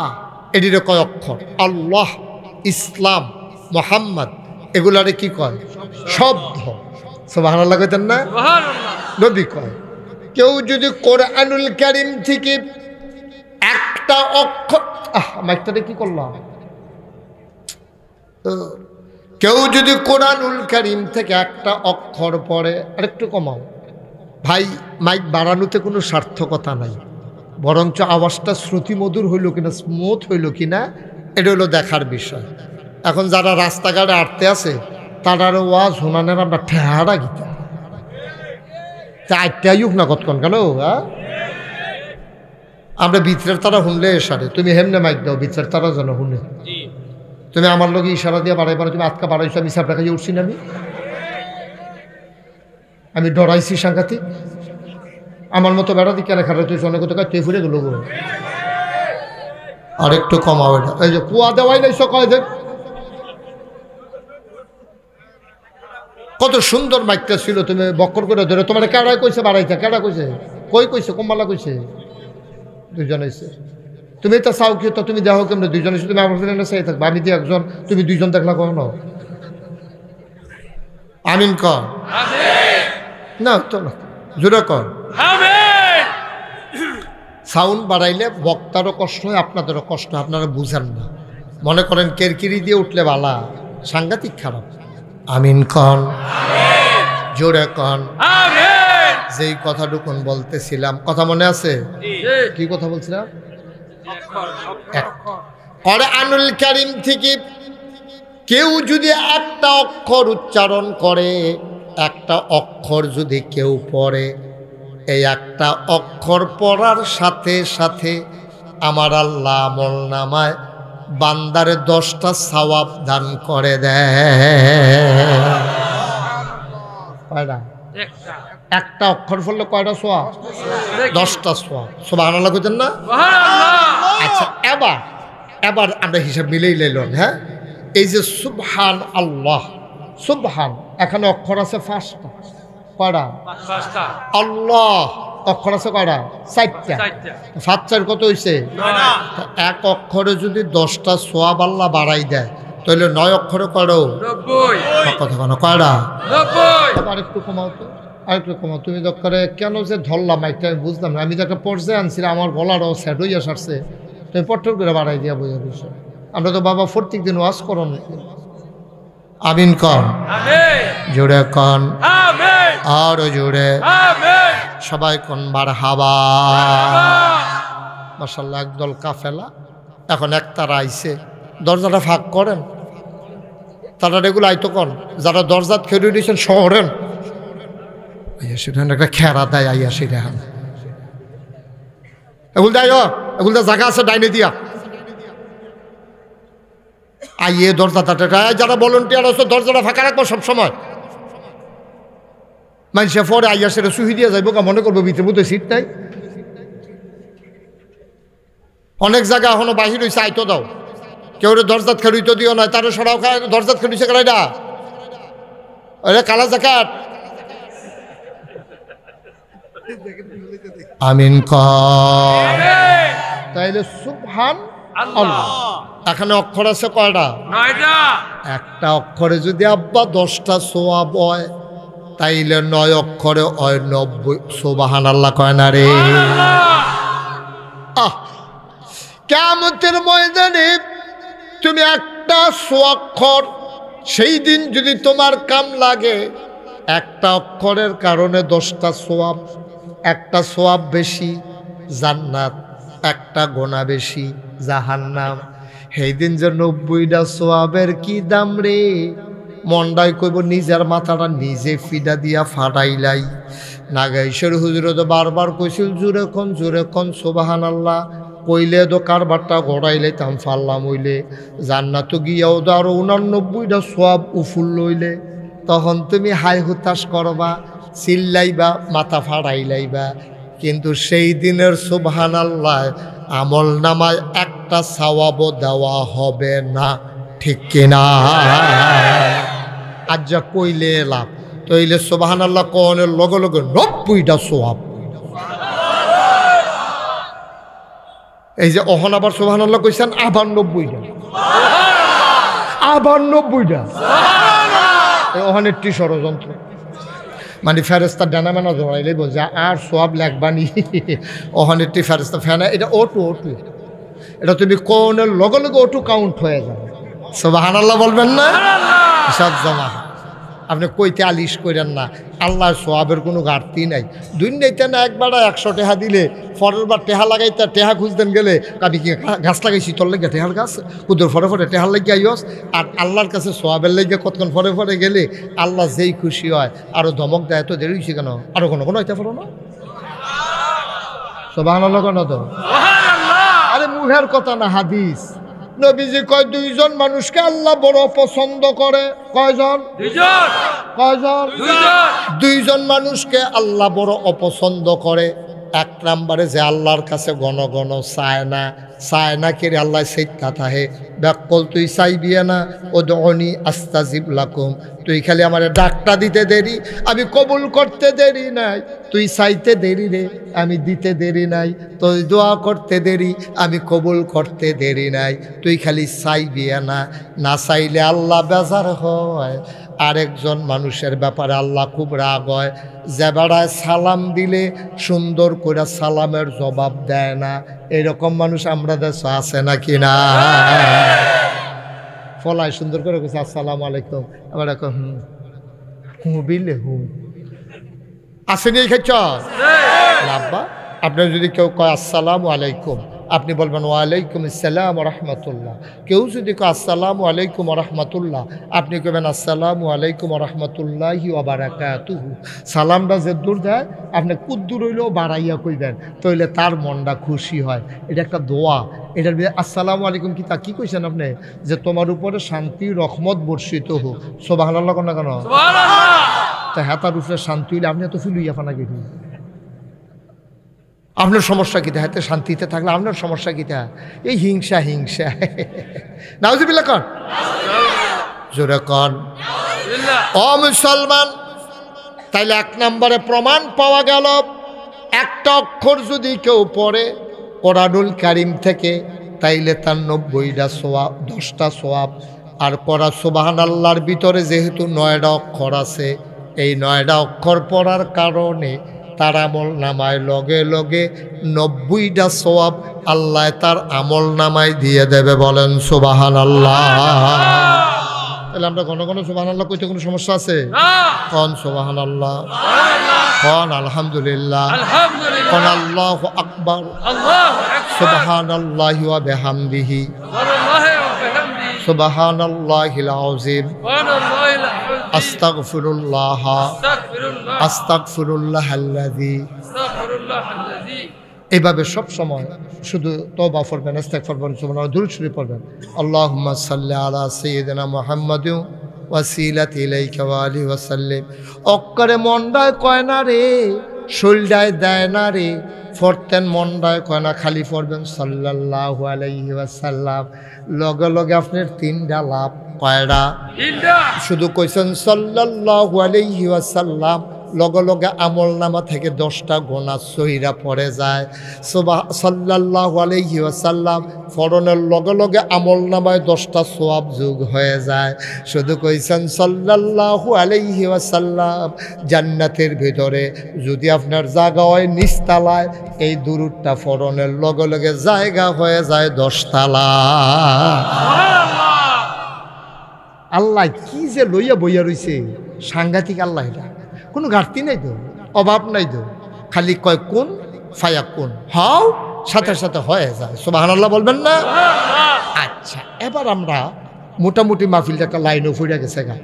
এটির কয় অক্ষর আল্লাহ ইসলাম মুহাম্মদ এগুলারে কি কয় শব্দ। সুবহানাল্লাহ কইতেন না? নবী কয় কেউ যদি কোরআনুল কারীম থেকে একটা অক্ষর মাইকটাতে কি করলাম কেউ যদি কোরআনুল কারীম থেকে একটা অক্ষর পড়ে আরেকটু কমাও ভাই, মাইক বাড়ানোতে কোনো সার্থকতা নাই, বরঞ্চ আওয়াজটা শ্রুতিমধুর হইল কিনা স্মুথ হইল কিনা এটা হলো দেখার বিষয়। এখন যারা রাস্তাঘাটে আটতে আছে তারার ওয়াজ শোনানের আমরা ঠেহারা গীতা চারটাই হোক না কতক্ষণ কেন আমরা ভিতরের তারা শুনলে সারে তুমি হেমনে মাইক দাও ভিতরের তারা যেন শুনে। তুমি আমার লগে ইশারা দিয়ে বাড়াই পারো, তুমি আটকা বাড়াইছো, আমি সাপটা খাইয়ে উঠছি না, আমি ডরাইছি সাংঘাতিক। আমার মতো বেড়া দিকে খারাপ তুই অনেক কথা তুই ফুরে গেল গো। আর একটু কমাও এটা, এই যে কুয়া দেওয়াই নাই সকালে দেখ কত সুন্দর মাইকটা ছিল, তুমি বক্কর করে ধরে তোমার কেডা কইছে বাড়াইতে, কেডা কইছে, কই কইছে, কম্বালা কইছে, দুইজন হয়েছে। তুমি তো চাও কি তো তুমি দেখো কেমন দুইজন এসে, তুমি আমার ফিরে চাই থাকবে, আমি দিয়ে একজন, তুমি দুইজন দেখলা কখনো? আমিন কর না তো না, জোরে কর। সাউন্ড বাড়াইলে বক্তারও কষ্ট হয়, আপনাদেরও কষ্ট হয়, আপনারা বুঝেন না, মনে করেন কেরকিরি দিয়ে উঠলে বালা, সাংঘাতিক খারাপ। আমিন কন, জোরে কন। যেই কথাটুকুন বলতেছিলাম, কথা মনে আছে? কি কথা বলছিলাম? কোরআনুল কারীম থেকে কেউ যদি একটা অক্ষর উচ্চারণ করে, একটা অক্ষর যদি কেউ পড়ে, এই একটা অক্ষর পড়ার সাথে সাথে আমার আল্লাহ আমলনামায় বান্দারে 10টা সওয়াব দান করে দেয়। কয়টা? একটা অক্ষর পড়লে কয়টা সওয়াব? 10টা সওয়াব। সুবহানাল্লাহ কইতেন না? আচ্ছা, এবার আমরা হিসাব মিলেই লাইলাম। হ্যাঁ, এই যে সুবহান আল্লাহ, সুবহান এখানে অক্ষর আছে 5টা, কয়টা? আল্লাহ অক্ষর আছে কয়টা? 4টা। 5 4 কত হয়েছে? এক অক্ষরে যদি 10টা সওয়াব আল্লাহ বাড়াই দেয়, তাহলে 9 অক্ষরে করো 90। কথা কেন কয়টা? 90। আরেকটু কমাও তো, আরেকটু কমাও। তুমি দরকারে কেন যে ধরলাম মাইকটা আমি বুঝলাম না, আমি তো একটা পর্যায়ে আনছিলাম, আমার গলাটাও সেট হইয়া সারছে, তুমি পট্টর করে বাড়াই দিয়া বোঝা বিষয়। আমরা তো বাবা প্রত্যেক দিন ওয়াজ করো। আমিন কন, জোরে কন, আরো জোরে, সবাই কোন মারহাবা। মাশাআল্লাহ, একদল কাফেলা এখন একতারা আইছে, দরজাটা ফাঁক করেন, তারা রেগুলো আইতো কন, যারা দরজাত খেয়ে দিয়েছেন শহরেন সেটা একটা খেরা দেয়, আইয়া সেটা এগুলো দেয়, এগুলো জায়গা আছে ডাইনে দিয়া আইয়ে দরজা তাটা, যারা ভলেন্টিয়ার আছে দরজাটা ফাঁকা রাখবো সবসময়। মানুষে পরে আইয়া সেটা সুহি দিয়ে যাইব, মনে করবো ভিতরে মধ্যে সিট নাই। অনেক জায়গা এখনো বাহির হয়েছে, আইতো দাও, কেউ দরজাত খেলুইতো দিও নয়, তারা সরাও খায় দরজাত খেলুইছে কেলাইডা, ওরে কালা জাকাত। আমিন কর। তাইলে সুবহান আল্লাহ এখানে অক্ষর আছে কয়টা? 9টা। একটা অক্ষরে যদি আব্বা 10টা সওয়াব হয়, তাইলে 9 অক্ষরে হয় 90। সুবহানাল্লাহ কয় না রে? কিয়ামতের ময়দানে তুমি একটা অক্ষর, সেই দিন যদি তোমার কাম লাগে, একটা অক্ষরের কারণে 10টা সওয়াব, একটা সওয়াব বেশি জান্নাত, একটা গোনা বেশি জাহান্নাম। সেই দিন যে 90টা সওয়াবের কি দাম রে, মন্ডাই কইব নিজের মাথাটা নিজে ফিডা দিয়া ফাটাইলাই। নাগাইশ্বর হুজুরে তো বারবার কইছিল জোরে কন সুবহানাল্লাহ, কইলে তো কারবারটা ঘটাইলে তাম ফাল্লাম হইলে, জান্নাত গিয়াও তো আরো 89টা সওয়াব উফুল লইলে, তখন তুমি হাই হুতাশ করবা, চিল্লাইবা, মাথা ফাড়াইলাইবা। কিন্তু সেই দিনের সুবহানাল্লাহ আমল নামায় একটা সওয়াবও দেওয়া হবে না, ঠিক কিনা? আজ যা কইলে লাভ, তইলে সুবহানাল্লাহ কোনের লগে লগে 90টা সওয়াব। এই যে অহন আবার সুবহানাল্লাহ কইছেন, আবার 90টা, আবার 90টা। ওখানে টি ষড়যন্ত্র, মানে ফেরেস্তা ডানা মেনা ধরাইলে বোঝা আর সব লেখবানি। ওখানে টি ফেরেস্তা ফেনা, এটা ওটু, এটা তুমি কোনের লগে লগে ওটু কাউন্ট হয়ে যাবে। সুবহানাল্লাহ বলবেন না? সব জমা। আপনি কইতে আলিশ করেন না, আল্লাহর সোয়াবের কোনো ঘাটতি নাই। দুনিয়াতে না একবার 100 টাকা দিলে পরের বার টেহা লাগাইতে, টেহা খুঁজতেন গেলে আমি কি গাছ লাগাইছি তোর লেগে টেহার গাছ, কুদুর ফরে টেহার লেগে আইস। আর আল্লাহর কাছে সোয়াবের লেগে কতক্ষণ ফরে গেলে আল্লাহ যেই খুশি হয়, আরো ধমক দেয়, তো দেরি হয়েছে কেন, আরো কোনো হইতে পারো না। সুবহানাল্লাহ কেন তো মুহের কথা না, হাদিস। নবীজি কয় দুইজন মানুষকে আল্লাহ বড় পছন্দ করে। কয়জন? কয়জন? দুইজন মানুষকে আল্লাহ বড় অপছন্দ করে। এক নম্বরে যে আল্লাহর কাছে ঘন ঘন চায় না কে আল্লাহ সেইটা থাহে ব্যাকল তুই চাইবি না ও দনি আস্তাজিব লাকুম, তুই খালি আমার ডাকটা দিতে দেরি, আমি কবুল করতে দেরি নাই। তুই চাইতে দেরি রে, আমি দিতে দেরি নাই। তুই দোয়া করতে দেরি, আমি কবুল করতে দেরি নাই। তুই খালি চাইবি না চাইলে আল্লাহ বেজার হয়। আরেকজন মানুষের ব্যাপারে আল্লাহ খুব রাগ হয়, যে বেড়ায় সালাম দিলে সুন্দর করে সালামের জবাব দেয় না। এরকম মানুষ আমরা দেশে আছে নাকি না? ফলায় সুন্দর করে কইছে আসসালামু আলাইকুম, আবার বিলে আসেনি এই খেচ্ছ লাভবা। আপনার যদি কেউ কয় আসসালামু আলাইকুম, আপনি বলবেন ওয়ালাইকুম আসসালাম রহমতুল্লাহ। কেউ যদি কয় আসসালামু আলাইকুম রহমতুল্লাহ, আপনি কবেন আসসালামু আলাইকুম রহমতুল্লাহি ওয়া বারাকাতুহু। সালামটা যে দূর দেয় আপনি কুদ্দুর হইলেও বাড়াইয়া কইবেন, তাইলে তার মনটা খুশি হয়। এটা একটা দোয়া। এটার আসসালামু আলাইকুম কি তা কি কইছেন আপনি? যে তোমার উপরে শান্তি রহমত বর্ষিত হোক। সুবহানাল্লাহ কোন না কেন? তা হেতার উপরে শান্তি হইলে আপনি এত ফিল হইয়া ফানা গেছি। আপনার সমস্যা কী? হাতে শান্তিতে থাকলে আপনার সমস্যা কী? এই হিংসা নাউজুবিল্লাহ কন, জোরে কন। ও মুসলমান, তাইলে এক নম্বরে প্রমাণ পাওয়া গেল, একটা অক্ষর যদি কেউ পড়ে কোরআনুল কারীম থেকে, তাইলে তার 90টা সওয়াব, 10টা সওয়াব। আর পড়া সুবহানাল্লাহর ভিতরে যেহেতু 9টা অক্ষর আছে, এই 9টা অক্ষর পড়ার কারণে তার আমল নামায় লগে লগে 90টা সওয়াব আল্লাহ তার আমল নামায় দিয়ে দেবে। বলেন সুবহানাল্লাহ। তাহলে আমরা ঘন ঘন সুবহানাল্লাহ কইতে কোনো সমস্যা আছে? কোন সুবহানাল্লাহ, কোন আলহামদুলিল্লাহ, কোন আল্লাহু আকবার, সুবহানাল্লাহি ওয়া বিহামদিহি, সুবহানাল্লাহিল আযীম, আস্তাগফিরুল্লাহ, আস্তাগফিরুল্লাহাল্লাযী। এইভাবে সব সময় শুধু তওবা পড়বেন, ইস্তিগফার পড়বেন, সুবহানাল্লাহ, দুরূদ শরীফ পড়বেন। আল্লাহুম্মা সাল্লি আলা সাইয়্যিদিনা মুহাম্মাদিন ওয়াসিলাতি ইলাইকা ওয়া আলিহি ওয়া সাল্লিম। অক্করে মন্ডায় কয় না রে, শরীরটায় দেয় না রে, পড়তেন মন্ডায় কয় না, খালি পড়বেন সাল্লাল্লাহু আলাইহি ওয়াসাল্লাম। লগে লগে আপনার 3টা লাভ। কয়টা? 3টা। শুধু কইছেন সাল্লাল্লাহু আলাইহি ওয়াসাল্লাম, লগে লগে আমল নামা থেকে 10টা গোনা সহিরা পড়ে যায়। সাল্লাল্লাহু আলাইহি ওয়াসাল্লাম ফরনের লগে লগে আমল নামায় 10টা সওয়াব যোগ হয়ে যায়। শুধু কইছেন সাল্লাল্লাহু আলাইহি ওয়াসাল্লাম, জান্নাতের ভিতরে যদি আপনার জায়গা হয় নিচতলায়, এই দুরূদটা ফরনের লগে লগে জায়গা হয়ে যায় 10 তালা। আল্লাহ কি যে লইয়া বইয়া রইছে, সাংঘাতিক আল্লাহ। এটা কোনো ঘাটতি নাই তো, অভাব নাই তো, খালি কয় কোন ফায়া কোন, হাও সাথে সাথে হয়ে যায়। সুবহানাল্লাহ বলবেন না? আচ্ছা, এবার আমরা মোটামুটি মাহফিলটা একটা লাইনও ফুড়ে গেছে গা।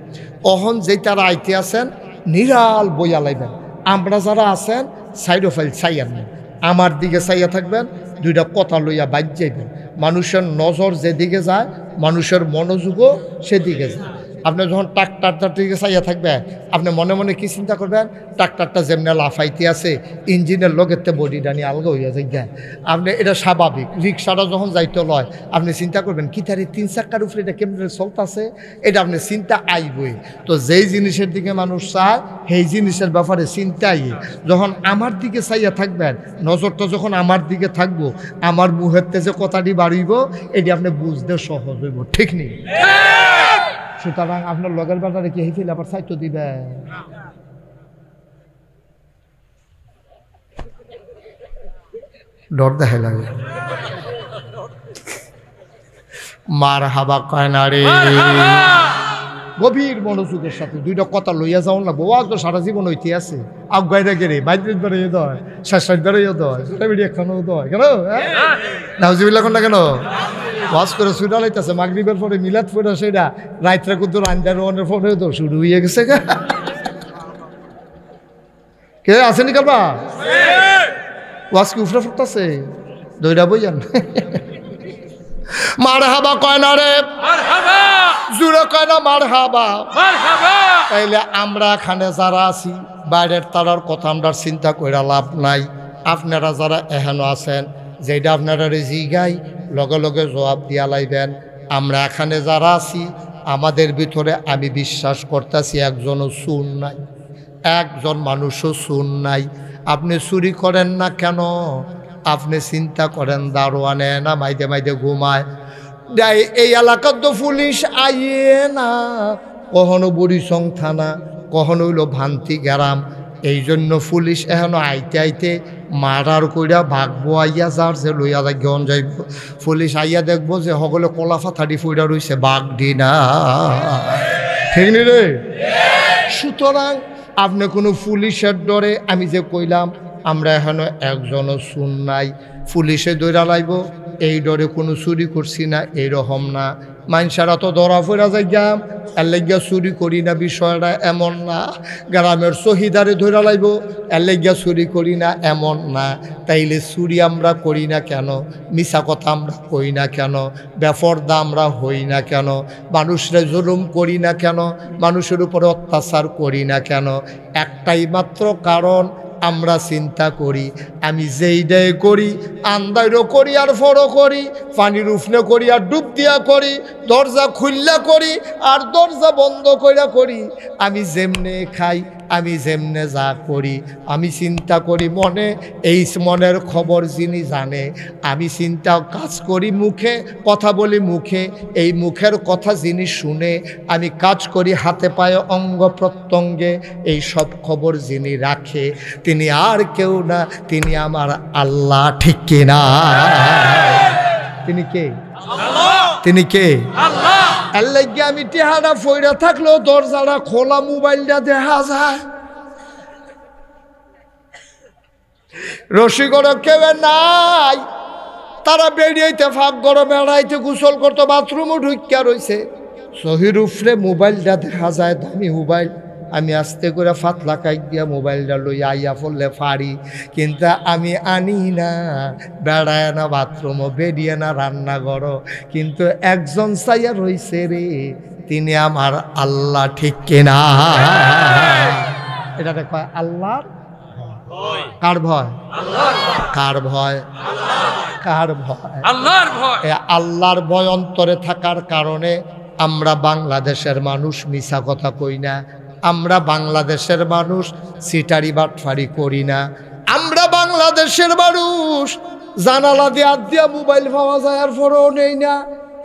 অহন যেই তারা আইতে আছেন নিরাল বইয়া লাইবেন। আমরা যারা আছেন সাইড অফ ফাইল চাইয়ান না, আমার দিকে চাইয়া থাকবেন, 2টা কথা লইয়া বাদ যাইবেন। মানুষের নজর যেদিকে যায়, মানুষের মনোযোগও সেদিকে যায়। আপনি যখন ট্রাক্টারটার দিকে চাইয়া থাকবেন, আপনি মনে মনে কি চিন্তা করবেন? ট্রাক্টারটা যেমনি লাফাইতে আছে, ইঞ্জিনের লগেতে বডিটা নিয়ে আলগা হইয়া যায়। আপনি এটা স্বাভাবিক। রিক্সাটা যখন যাইতে লয়, আপনি চিন্তা করবেন কি তার 3 চাক্কার উপরে এটা কেমন চলতেছে, এটা আপনি চিন্তা আইবই। তো যেই জিনিসের দিকে মানুষ চায়, সেই জিনিসের ব্যাপারে চিন্তা আইয়ে। যখন আমার দিকে চাইয়া থাকবেন, নজরটা যখন আমার দিকে থাকবো, আমার মুহেরতে যে কথাটি বাড়িব, এটি আপনি বুঝতে সহজ হইব। ঠিক নেই? সুতরাং আপনার লগের বাজারে কি হেফিল আবার সাইতো দিবে? ডর দেখা লাগে। মার হাবা কয় না রে, গভীর মনোযোগের সাথে 2টা কথা লইয়া যাও না। বউ তো সারা জীবন হইতে আছে, আগাইরা গেলে মাইদ্রিদ বেড়াইয়ে দেয়, শেষ বেড়াইয়ে দেয়, এখানেও দেয়। কেন নাউজুবিল্লাহ কোন না কেন? ওয়াজ করে সুইডা লাইতেছে, মাগরিবের পরে মিলাদ পড়ে সেটা রাত্রে কুদ্দুর আন্দার ওয়ানের পরে তো শুরু হয়ে গেছে। কে আসেনি কালবা? ওয়াজ কি উফরা ফুটতেছে? 2টা বইয়ান মারহাবা কয় না রে, মারহাবা, জুড়ে কয় না মারহাবা। মারহাবা। তাইলে আমরা এখানে যারা আছি বাইরের তারার কথা আমরা চিন্তা করে লাভ নাই। আপনারা যারা এহেন আছেন যেটা আপনারা জিগাই লগে লগে জবাব দিয়া লাইবেন। আমরা এখানে যারা আছি আমাদের ভিতরে আমি বিশ্বাস করতেছি একজনও সুর নাই, একজন মানুষও সুর নাই। আপনি চুরি করেন না কেন? আপনি চিন্তা করেন দারোয়ানে না মাইদে মাইদে ঘুমায়, এই এলাকার তো পুলিশ আইয়ে না, কখনো বুড়িচং থানা, কখনো হইল ভান্তি গ্রাম। এই জন্য পুলিশ এখনো আইতে আইতে মারার কইরা ভাগবো আইয়া যার যে লইয়া গন যাইব। পুলিশ আইয়া দেখবো যে সকলে কলা ফাথাটি ফুইরা রইছে বাঘ দি না, ঠিক নি রে? সুতরাং আপনি কোনো পুলিশের ডরে আমি যে কইলাম আমরা এখনো একজনও শুন নাই, পুলিশে দৌড়া লাইব এই ডরে কোনো চুরি করছি না এইরকম না। মানুষেরা তো ধরা ফেরা যাইয়াম এর লাগিয়া চুরি করি না, বিষয়টা এমন না। গ্রামের শহীদারে ধরা লাইব এর লাগিয়া চুরি করি না এমন না। তাইলে চুরি আমরা করি না কেন? মিছা কথা আমরা কই না কেন? বেপরদা আমরা হই না কেন? মানুষরা জুলুম করি না কেন? মানুষের উপরে অত্যাচার করি না কেন? একটাই মাত্র কারণ, আমরা চিন্তা করি আমি যেইটাই করি আন্দাইরও করি আর ফড়ো করি, পানির উফনে করি আর ডুব দিয়া করি, দরজা খুললা করি আর দরজা বন্ধ কইরা করি, আমি যেমনে খাই আমি যেমনে যা করি আমি চিন্তা করি মনে। এই মনের খবর যিনি জানে, আমি চিন্তা কাজ করি মুখে, কথা বলি মুখে, এই মুখের কথা যিনি শুনে, আমি কাজ করি হাতে পায়ে অঙ্গ প্রত্যঙ্গে, এই সব খবর যিনি রাখে তিনি আর কেউ না, তিনি আমার আল্লাহ, ঠিক কিনা? তিনি কে? তিনি কে? আল্লাহ। এর লাগে আমি টেহারা ফইরা থাকলেও দরজাটা খোলা, মোবাইলটা দেখা যায়। রসিকরা কেউ নাই, তারা বেরিয়েতে ফাঁক গরম বেড়াইতে গোসল করতো, বাথরুমও ঢুকিয়া রয়েছে, সহির উফরে মোবাইলটা দেখা যায়, দামি মোবাইল। আমি আস্তে করে ফাতলা কাইক দিয়া মোবাইলটা লই আইয়া পড়লে পারি, কিন্তু আমি আনি না, বেড়ায় না বাথরুমও, বেরিয়ে না রান্নাঘর, কিন্তু একজন চাইয়া রইছে রে, তিনি আমার আল্লাহ, ঠিক কিনা? এটা কয় আল্লাহর কার ভয়? কার ভয়? কার ভয়? আল্লাহর ভয়। আল্লাহর ভয় অন্তরে থাকার কারণে আমরা বাংলাদেশের মানুষ মিছা কথা কই না, আমরা বাংলাদেশের মানুষ সিটারি বাটফারি করি না, আমরা বাংলাদেশের মানুষ জানালা দিয়ে হাত দিয়া মোবাইল পাওয়া যায় আর পরেও নেই না।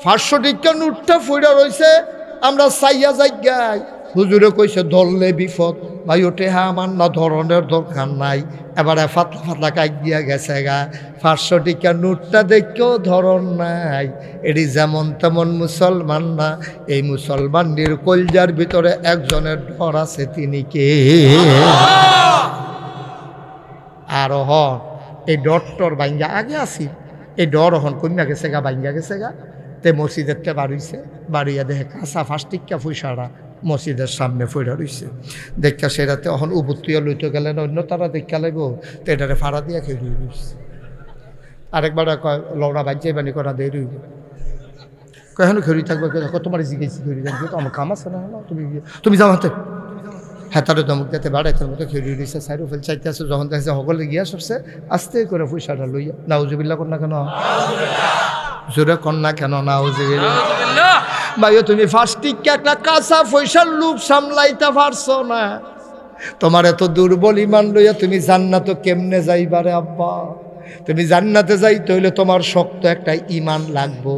500 টাকা নোটটা ফুইরা রয়েছে, আমরা চাইয়া যাই হুজুরে কইছে ধরলে বিপদ, ভাই ওঠে হ্যাঁ আমার না ধরনের দরকার নাই। এবারে ফাতলা ফাতলা কাইক দিয়া গেছে গা, 500 টাকা নোটটা দেখেও ধরন নাই। এটি যেমন তেমন মুসলমান না, এই মুসলমানদের কলজার ভিতরে একজনের ডর আছে, তিনি কে? আর হন এই ডরটর বাইঙ্গা আগে আসি, এই ডর হন কমিয়া গেছে গা, বাইঙ্গা গেছে গা। তে মসজিদেরকে বাড়িছে, বাড়িয়া দেখে কাঁচা 5 টাকা পয়সাটা মসজিদের সামনে ফইরা রইছে। দেখা সেটাতে অহন উপত্রিয়া লইতে গেলেন, অন্য তারা দেখা লাগব, তো এটারে ফাড়া দিয়া খেয়ে রইছে। আরেকবার কয় লৌড়া বাজ্যে বানি করা দেরি হইব, কেন খেরি থাকবে, তোমার জিজ্ঞেস খেরি থাকবে, তো আমার কাম আছে না, তুমি যাও হাতে। হ্যাঁ তারে দমক দিতে বাড়াইতে মতো খেয়ে রয়েছে, সাইডও ফেল চাইতে আছে, যখন দেখছে সকলে গিয়া সরছে, আস্তে করে পয়সাটা লইয়া নাউজুবিল্লাহ কর না কেন, জোরে কর না কেন নাউজুবিল্লাহ। ভাইও তুমি 5 টাকা একটা কাঁচা পয়সার লোভ সামলাইতে পারছো না, তোমার এত দুর্বল ইমান লইয়া তুমি জান্নাতে কেমনে যাইবারে আব্বা? তুমি জান্নাতে যাইতে হইলে তোমার শক্ত একটা ইমান লাগবো,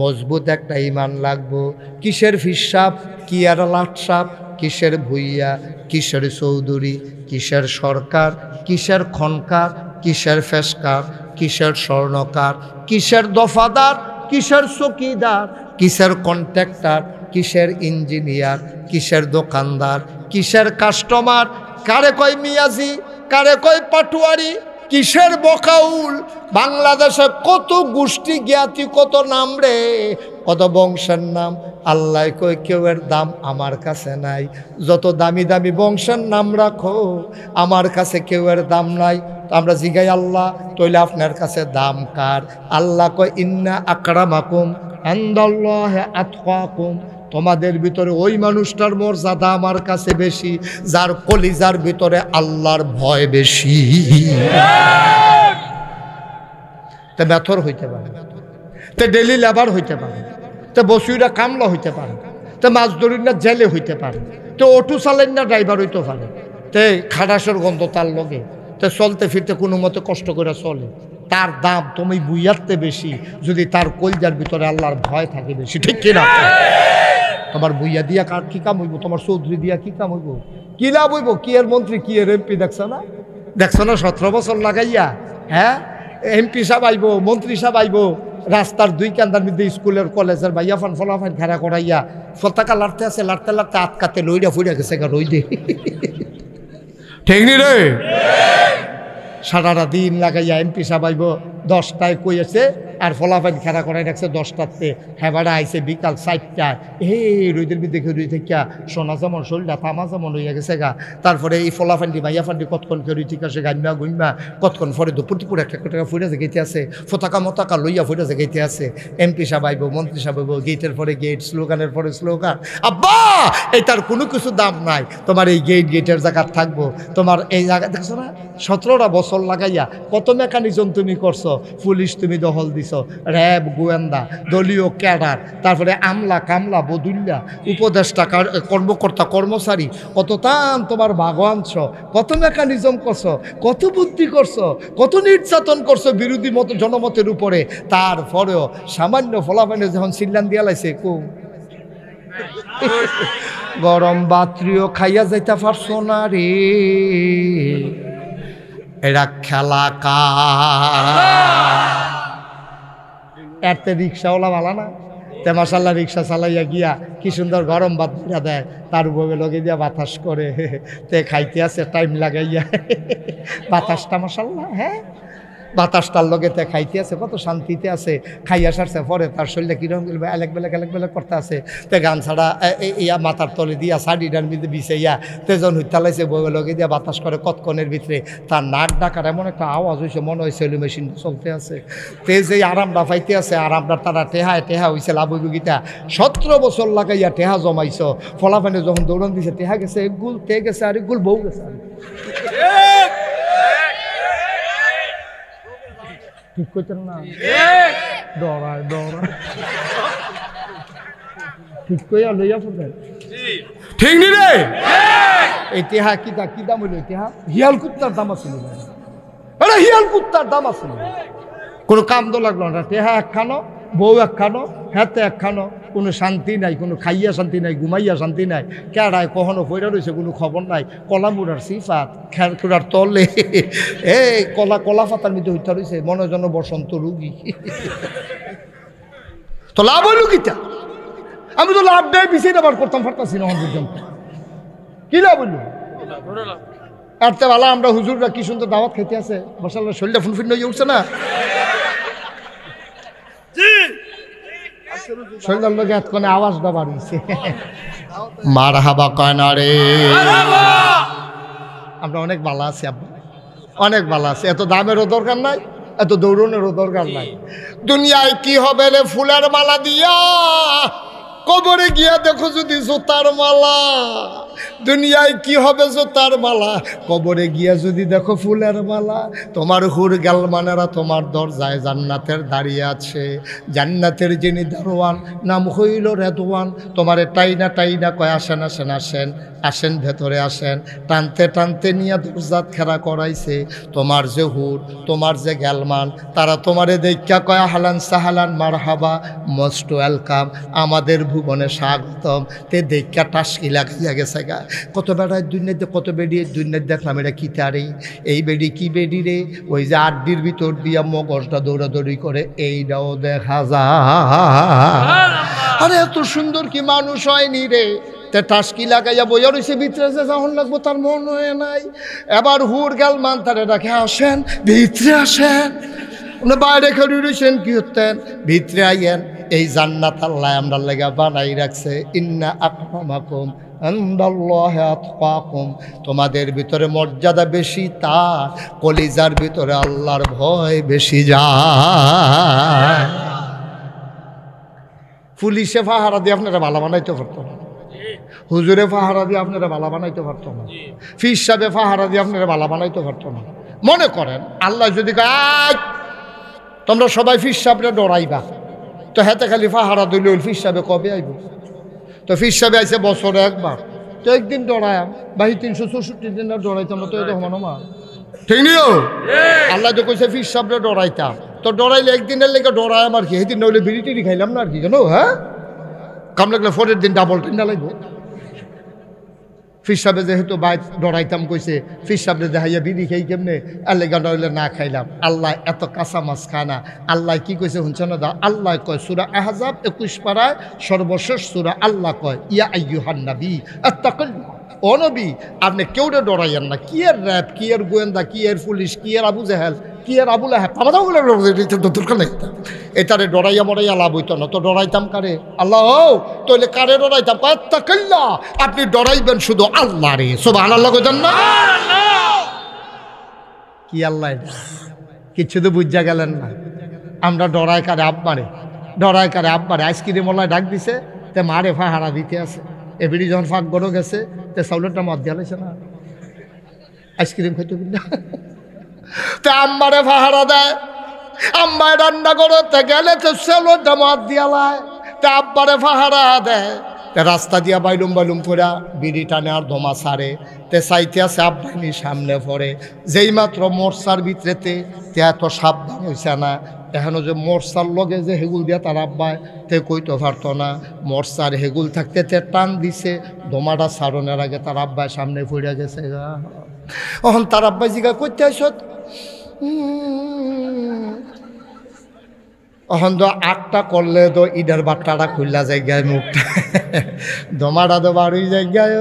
মজবুত একটা ইমান লাগবো। কিসের ফিসাব, কি আর লাটসাপ, কিসের ভুইয়া, কিসের চৌধুরী, কিসের সরকার, কিসের খনকার, কিসের ফেসকার, কিসের স্বর্ণকার, কিসের দফাদার, কিসের চকিদার, কিসের কন্ট্রাক্টর, কিসের ইঞ্জিনিয়ার, কিসের দোকানদার, কিসের কাস্টমার, কারে কয় মিয়াজি, কারে কয় পাটুয়ারি, কিসের বকাউল? বাংলাদেশে কত গোষ্ঠী জ্ঞাতি, কত নাম রে, কত বংশের নাম। আল্লাহ কই কেউ এর দাম আমার কাছে নাই। যত দামি দামি বংশের নাম রাখো আমার কাছে কেউ এর দাম নাই। আমরা জিগাই আল্লাহ তইলে আপনার কাছে দাম কার? আল্লাহ কয় ইন্না আকরামাকুম ইনদাল্লাহি আতকাকুম, তোমাদের ভিতরে ওই মানুষটার মর্যাদা আমার কাছে বেশি যার কলিজার ভিতরে আল্লাহর ভয় বেশি। তে মেথর হইতে পারে, তে ডেলি লেবার হইতে পারে, তে বসুইরা কামলা হইতে পারে, তে মাছদরির না জেলে হইতে পারে, তে অটো চালেন না ড্রাইভার হইতে পারে, তে খাটাসের গন্ধ তার লগে, তে চলতে ফিরতে কোনো মতে কষ্ট করে চলে। তার দাম তুমি বুইয়াতে বেশি যদি তার কলজার ভিতরে আল্লাহর ভয় থাকে বেশি। ঠিক কিনা? তোমার বুইয়া দিয়া কার কি কাম হইব? তোমার চৌধুরী দিয়া কি কাম হইব? কি লাভ হইব? কি এর মন্ত্রী, কি এর এমপি? দেখছো না, দেখছো না 17 বছর লাগাইয়া, হ্যাঁ এমপি সাহেব আইব, মন্ত্রী সাহেব আইব, রাস্তার দুই কান্দার মধ্যে স্কুলের কলেজের ভাইয়া ফান ফলাফান খেলা করাইয়া পতাকা লাড়তে আছে, লাড়তে লাড়তে আটকাতে লইরা ফুইরা গেছে গা রই দে। ঠিক নি রে? সারাটা দিন লাগাইয়া এমপি সাহেব আইব 10টায় কইছে আর ফলাফান খেলা করাই রাখছে 10টাতে, হেবাড়া আইছে বিকাল 4টায়। রইদের মধ্যে দেখে রই থেকে সোনা যেমন শরীরটা তামা যেমন হইয়া গেছে গা। তারপরে এই ফলাফান্ডি ভাইয়া ফান্ডি কতক্ষণ রই ঠিক আছে গাইমা গুইমা, কতক্ষণ পরে দুপুর একটা টাকা ফুইরা গেইতে আছে, ফতাকা মতাকা লইয়া ফুইরা গেইতে আছে। এমপি সাহেব আইব, মন্ত্রী সাহেব আইব, গেটের পরে গেট, স্লোগানের পরে স্লোগান। আব্বা এইটার কোনো কিছু দাম নাই, তোমার এই গেটের জায়গা থাকবো, তোমার এই জায়গা দেখছো না 17টা বছর লাগাইয়া কত মেকানিজম তুমি করছো, পুলিশ তুমি দখল দিছো, র্যাব, গোয়েন্দা, দলীয় ক্যাডার, তারপরে আমলা কামলা বদুল্লা, উপদেষ্টা, কর্মকর্তা কর্মচারী, কত তান তোমার বাগওয়ানছ, কত মেকানিজম করছো, কত বুদ্ধি করছো, কত নির্যাতন করছো বিরোধী মত জনমতের উপরে। তারপরেও সামান্য ফলাফলে যখন সিল্লান দিয়া লাইছে গরম বাত্রিও খাইয়া যাইতে পারছো না রে। এরা খেলা এতে রিক্সাওয়ালা ভালো না? তে মাসাল্লাহ রিক্সা চালাইয়া গিয়া কি সুন্দর গরম ভাত দিয়া দেয়, তার উপরে লগে দিয়া বাতাস করে, তে খাইতে আছে টাইম লাগাইয়া বাতাসটা মাসাল্লাহ, হ্যাঁ বাতাসটার লগে তে খাইতে আছে, কত শান্তিতে আছে। খাইয়া সারছে পরে তার শরীরে কিরকম এলেক বেলেক করতে আছে, তে গান ছাড়া ইয়া মাথার তলে দিয়া শাড়িটার মধ্যে বিছাইয়া তেজন হুইতালাইছে, বই লগে দিয়া বাতাস করে কতক্ষণের ভিতরে তার নাক ডাকার এমন একটা আওয়াজ হয়েছে, মনে হয় সেলু মেশিন চলতে আছে। তে যে আরামটা পাইতে আছে, আরামটা তারা টেহা হয়েছে লাভ গীতা 17 বছর লাগাইয়া টেহা জমাইছ, ফলাফানে যখন দৌড়ান দিছে টেহা গেছে একগুল, তে গেছে আর একগুল, বউ গেছে। ঠিক করতেন না? ডরায় ঠিক কইয়া লইয়া ফেলতেন। ঠিক নি রে? এই টেহা কি দাম হইল? টেহা হিয়াল কুত্তার দাম আছিল, হিয়াল কুত্তার দাম আছিল। কোনো কাম তো লাগলো না, টেহা একখানো, বউ একখানো, হাতে একখানো, কোনো শান্তি নাই, কোনো খাইয়া শান্তি নাই, ঘুমাইয়া শান্তি নাই, কেড়ায় কখনো পয়রা রয়েছে কোনো খবর নাই, কলামুড়ার সিফাত খেরকুড়ার তলে এই কলা পাতার মধ্যে হইতে রয়েছে, মনে যেন বসন্ত রুগী। তো লাভ হইল কিটা? আমি তো লাভ দেয় পিছিয়ে আবার করতাম পারতাছি না পর্যন্ত। কি লাভ হইল? আর তো ভালো আমরা হুজুররা কি সুন্দর দাওয়াত খেতে আছে, মশাল্লাহ শরীরটা ফুলফিল হয়ে উঠছে না, শরীরের লোক এতক্ষণে আওয়াজটা বাড়িয়েছে। মার হাবা কয় না রে। আমরা অনেক ভালো আছি আব্বা, অনেক ভালো আছি। এত দামেরও দরকার নাই, এত দৌড়নেরও দরকার নাই। দুনিয়ায় কি হবে রে ফুলের মালা দিয়া, কবরে গিয়া দেখো যদি জুতার মালা। দুনিয়ায় কি হবে জুতার মালা, কবরে গিয়া যদি দেখো ফুলের মালা। তোমার হুর গালমানেরা তোমার দরজায় জান্নাতের দাঁড়িয়ে আছে, জান্নাতের যিনি দারোয়ান নাম হইল রেদওয়ান। তোমারে টাইনা কয় আসেন আসেন আসেন আসেন, ভেতরে আসেন। টানতে টানতে নিয়ে দরজাত খেলা করাইছে। তোমার যে হুর, তোমার যে গ্যালমান, তারা তোমারে দেখা কয় হালান সাহালান মারহাবা, মোস্ট ওয়েলকাম, আমাদের ভুবনে স্বাগতম। তে দেখা টাসকি লাগাইয়া গেছে গা। কত বেড়ায় দুনিয়াতে, কত বেড়িয়ে দুনিয়াতে দেখলাম এটা কি তারে, এই বেড়ি কি বেড়ি রে, ওই যে আড্ডির ভিতর দিয়া মগজটা দৌড়াদৌড়ি করে, এইটাও দেখা যায়। আরে এত সুন্দর কি মানুষ হয়নি রে, তে টাসকি লাগাইয়া বইয়া রয়েছে ভিতরে যে যখন লাগবো তার মন হয় নাই। এবার হুর গেল মান তারে ডাকে, আসেন ভিতরে আসেন। উনি বাইরে খেলে রয়েছেন, কি হতেন ভিতরে আইয়েন। এই জান্নাত আল্লাহ আমরা লেগা বানাই রাখছে। ইন্না আকরামাকুম ইনদাল্লাহি আতকাকুম, তোমাদের ভিতরে মর্যাদা বেশি তার কলিজার ভিতরে আল্লাহর ভয় বেশি যায়। পুলিশে পাহারা দিয়ে আপনারা ভালো বানাইতে পারতো না, হুজুরে পাহারা দিয়ে আপনারা ভালো বানাইতে পারতো না, ফির সাহেবে পাহারা দিয়ে আপনারা ভালো বানাইতে পারতো না। মনে করেন আল্লাহ যদি কয় তোমরা সবাই ফির সাহেবরে ডরাইবা, তো হাতে খালি পাহারা দিল, ফির সাহেবে কবে আইব? তো ফির সাহেবে আইসে বছরে একবার, তো একদিন ডরায়াম, বাহি 364 দিন ডরাইতাম না, তো এটা সমান মা ঠিক নিও। আল্লাহ তো কইছে ফির সাহেবরে ডরাইতাম, তো ডরাইলে একদিনের লেগে ডরায়াম আর কি, সেদিন নইলে বিড়ি টিড়ি খাইলাম না আর কি, জানো? হ্যাঁ, কাম লাগলে পরের দিন ডাবল টিন্ডা লাগবো। ফির সাহেবে যেহেতু বাই ডরাইতাম কইছে, ফির সাহেবরে দেখাইয়া বিড়ি খাই কেমনে, আল্লেগা নইলে না খাইলাম। আল্লাহ এত কাঁচা মাছ খায় না। আল্লাহ কি কইছে শুনছে না? আল্লাহ কয় সূরা আহজাব 21 পারায় সর্বশেষ সূরা, আল্লাহ কয় ইয়া আইয়ুহান নবী আত্তাকুল্লাহ, ও নবী আপনি কেউরে ডরাইয়েন না। কি এর র্যাব, কি এর গোয়েন্দা, কি এর পুলিশ, কি এর আবু জেহেল, কি এর আবুল আহাব, দরকার নেই। এটারে ডরাইয়া মরাইয়া লাভ হইতো না। তো ডরাইতাম কারে? আল্লাহ। তাহলে কারে ডরাইতাম? আত্তাকুল্লাহ, আপনি ডরাইবেন শুধু আল্লাহ রে। সুবহানাল্লাহ কইতেন না? কি আল্লাহ? কিচ্ছু তো বুঝা গেলেন না। আমরা ডরাই কারে? আব্বারে। ডরাই কারে? আব্বারে। আইসক্রিম ওলাই ডাক দিছে, তে মারে ফাহারা দিতে আছে। এবিডি যখন ফাঁক বড় গেছে, তে চাউলেরটা মদ দিয়া লাইছে না, আইসক্রিম খাইতে না, তে আম্মারে ফাহারা দেয়। আম্মায় রান্না করতে গেলে তো চাউলেরটা মদ দিয়া লাই, তে আব্বারে ফাহারা দেয়। তে রাস্তা দিয়া বাইলুম বাইলুম করে বিড়ি টানে আর ধোমা সারে, তে চাইতে আছে আব্বাইনি সামনে পড়ে। যেই মাত্র মোরসার ভিতরেতে তে এত সাবধান হইছে না, এখনো যে মোরসার লগে যে হেগুল দিয়া তার আব্বায় তে কইতে পারতো না। মোরসার হেগুল থাকতে তে টান দিছে, ধোমাটা সারণের আগে তার আব্বায় সামনে পড়ে গেছে। এখন তার আব্বাই জিগা করতে আইসত, এখন তো আটটা করলে তো ইডের বাট্টাটা খুললা জায়গায় মুখটা, দমাটা তো বাড়ি জায়গায়।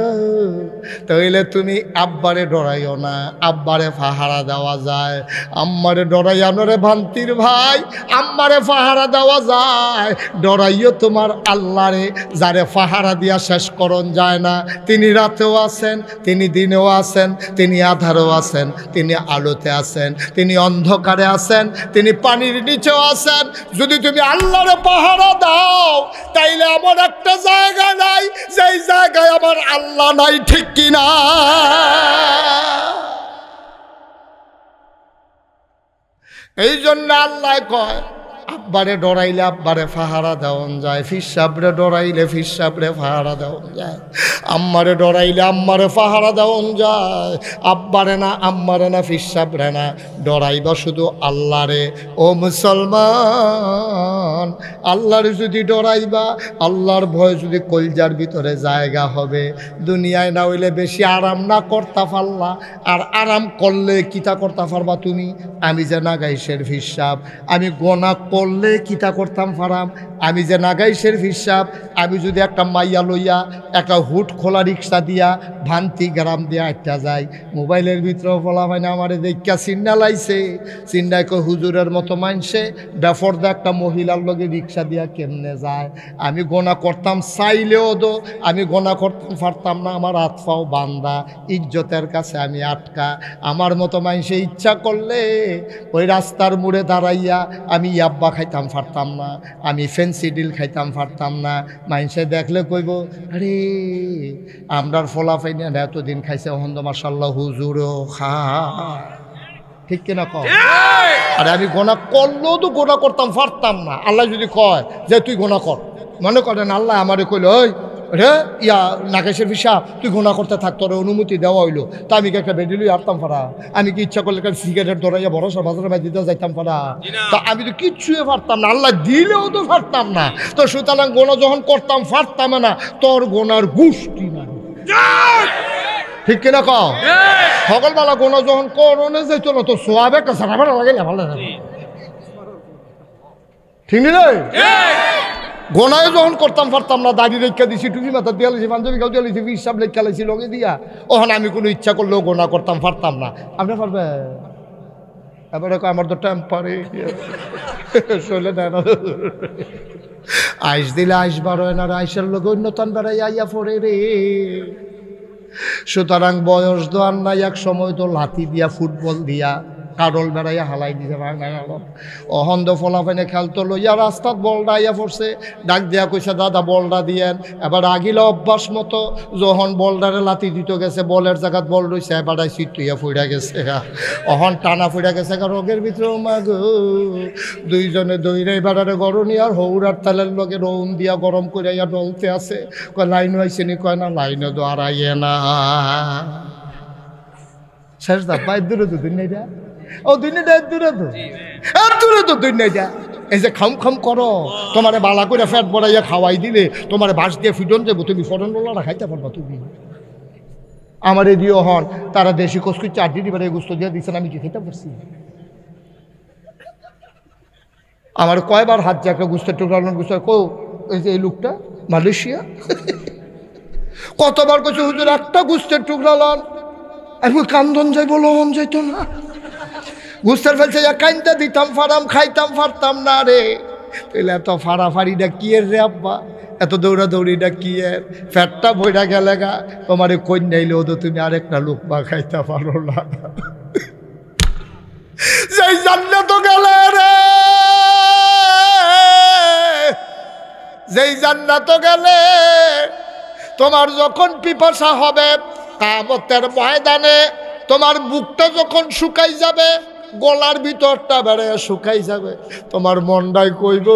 তাইলে তুমি আব্বারে ডরাইও না, আব্বারে ফাহারা দেওয়া যায়। আম্মারে ডরাইয়ানো রে ভান্তির ভাই, আম্মারে ফাহারা দেওয়া যায়। ডরাইও তোমার আল্লাহরে, যারে ফাহারা দিয়া শেষ করন যায় না। তিনি রাতেও আছেন, তিনি দিনেও আছেন, তিনি আধারেও আছেন, তিনি আলোতে আছেন, তিনি অন্ধকারে আছেন, তিনি পানির নিচেও আছেন। যদি তুমি আল্লাহরে পাহারা দাও, তাইলে আমার একটা জায়গা নাই যেই জায়গায় আমার আল্লাহ নাই, ঠিক কিনা? এই জন্য আল্লাহ কয় আব্বারে ডরাইলে আব্বারে ফাহারা দেওয়ান যায়, ফির সাহেবরে ডরাইলে ফির সাহেবরে ফাহারা দেওয়ান যায়, আম্মারে ডরাইলে আম্মারে ফাহারা দেওয়ান যায়। আব্বারে না, আম্মারে না, ফির সাহেবরে না, ডরাইবা শুধু আল্লাহরে। ও মুসলমান, আল্লাহরে যদি ডরাইবা, আল্লাহর ভয় যদি কলজার ভিতরে জায়গা হবে, দুনিয়ায় না হইলে বেশি আরাম না করতে পারলা। আর আরাম করলে কিতা করতে পারবা তুমি? আমি যে নাগাইশের ফির সাহেব, আমি গোনা করলে কিতা করতাম ফারাম? আমি যে নাগাইশের ফির সাহেব, আমি যদি একটা মাইয়া লইয়া একটা হুট খোলা রিক্সা দিয়া ভান্তি গ্রাম দিয়া একটা যাই, মোবাইলের ভিতরেও বলা হয় না আমারে দেখা চিন্না লাইছে, চিন্নায় কই হুজুরের মতো মানছে বেফরদা একটা মহিলার লগে রিক্সা দিয়া কেমনে যায়। আমি গোনা করতাম চাইলেও তো আমি গোনা করতাম পারতাম না, আমার হাত পাও বান্দা, ইজ্জতের কাছে আমি আটকা। আমার মতো মানুষে ইচ্ছা করলে ওই রাস্তার মোড়ে দাঁড়াইয়া আমি ইয়াব্বা খাইতাম পারতাম না, আমি ফেন্সি ডিল খাইতাম পারতাম না। মানুষে দেখলে কইব আরে আমরার ফলা ফাইনা এতদিন খাইছে, হন্দ মাশাল্লাহ হুজুরও খা, ঠিক কিনা কম? আরে আমি গোনা করলেও তো গোনা করতাম পারতাম না। আল্লাহ যদি কয় যে তুই গোনা কর, মনে করেন আল্লাহ আমারে কইল ওই রে ইয়া নাগেশের ভিসা তুই গোনা করতে থাক, তোর অনুমতি দেওয়া হইলো, তা আমি কি একটা বেডিলই আরতাম পারা? আমি কি ইচ্ছা করলে সিগারেট ধরাইয়া ভরসা বাজারে বাই দিতে যাইতাম পারা? তা আমি তো কিচ্ছুই পারতাম না, আল্লাহ দিলেও তো পারতাম না। তো সুতরাং গোনা যখন করতাম পারতাম না, তোর গোনার গোষ্ঠী না, ঠিক কিনা কও? সকালবেলা গোনা যখন করনে যাইতো না, তো সোয়াবে একটা সারা ভাড়া লাগাইলে ভালো লাগে, ঠিক নি রে? গোনায় যখন করতাম পারতাম না, দাড়ি রেখা দিছি, টুপি মাথা দিয়ে লাইছি, পাঞ্জাবি খাও দিয়ে লাইছি, হিসাব লেখা লাইছি লগে দিয়া, ওখান আমি কোনো ইচ্ছা করলেও গোনা করতাম পারতাম না। আপনি পারবেন? এবারে আমার তো টেম্পারে শৈলে দেয় না, আইস দিলে আইস বারো না, আইসের লোক অন্যতন বেড়াই আইয়া পড়ে রে। সুতরাং বয়স দোয়ার নাই, এক সময় তো লাথি দিয়া ফুটবল দিয়া কাডল বেড়াইয়া হালাই দিছে অহন্দ ফলাফেনে খেলতো লইয়া রাস্তাত বলডা আইয়া পড়ছে, ডাক দিয়া কইছে দাদা বলডা দিয়েন। এবার আগিলা অভ্যাস মতো যখন বলডারে লাথি দিত গেছে, বলের জায়গাত বল রইছে, এবার সিট তুইয়া ফুইরা গেছে, অহন টানা ফুইরা গেছে রোগের ভিতরে মাগ দুইজনে দইরে বেড়ারে গরনি আর হৌরার তালের লগে রৌন দিয়া গরম করিয়া ডলতে আছে। কয় লাইন হয়েছেনি? কয় না লাইনে তো আর আইয়ে না। শেষ দা পাই দূরে তো দুই নেই, ও দুই নেই দূরে তো, দূরে তো দুই নেই। এই যে খাম খাম করো, তোমারে বালা করে ফ্যাট বড়াইয়া খাওয়াই দিলে তোমারে বাঁশ দিয়ে ফিডন যাবো, তুমি ফরনওয়ালা খাইতে পারবা তুমি। আমার এদিও হন তারা দেশি কসকু চারটি দিবার গুস্ত দিয়ে দিচ্ছেন, আমি কি খেতে পারছি? আমার কয়বার হাত যে একটা গুস্তের টুকরা গুস্ত কো, এই যে এই লোকটা মালয়েশিয়া কতবার কইছে হুজুর একটা গুস্তের টুকরা লন, আমি কান্দন যাইব, লন যাইতো না, গুস্তের ফেলছে কাইন্দা দিতাম ফারাম, খাইতাম পারতাম না রে। তাহলে এত ফাড়াফাড়িটা কি এর রে আব্বা, এত দৌড়াদৌড়িটা কি এর? ফ্যাটটা বইটা গেলে গা, তোমার কই নাইলেও তো তুমি আরেকটা লোক বা খাইতে পারো না। সেই জান্নাত গেলে রে, যেই জান্নাত গেলে তোমার যখন পিপাসা হবে কিয়ামতের ময়দানে, তোমার বুকটা যখন শুকাই যাবে, গলার ভিতরটা বেড়ে শুকাই যাবে, তোমার মনটাই কইব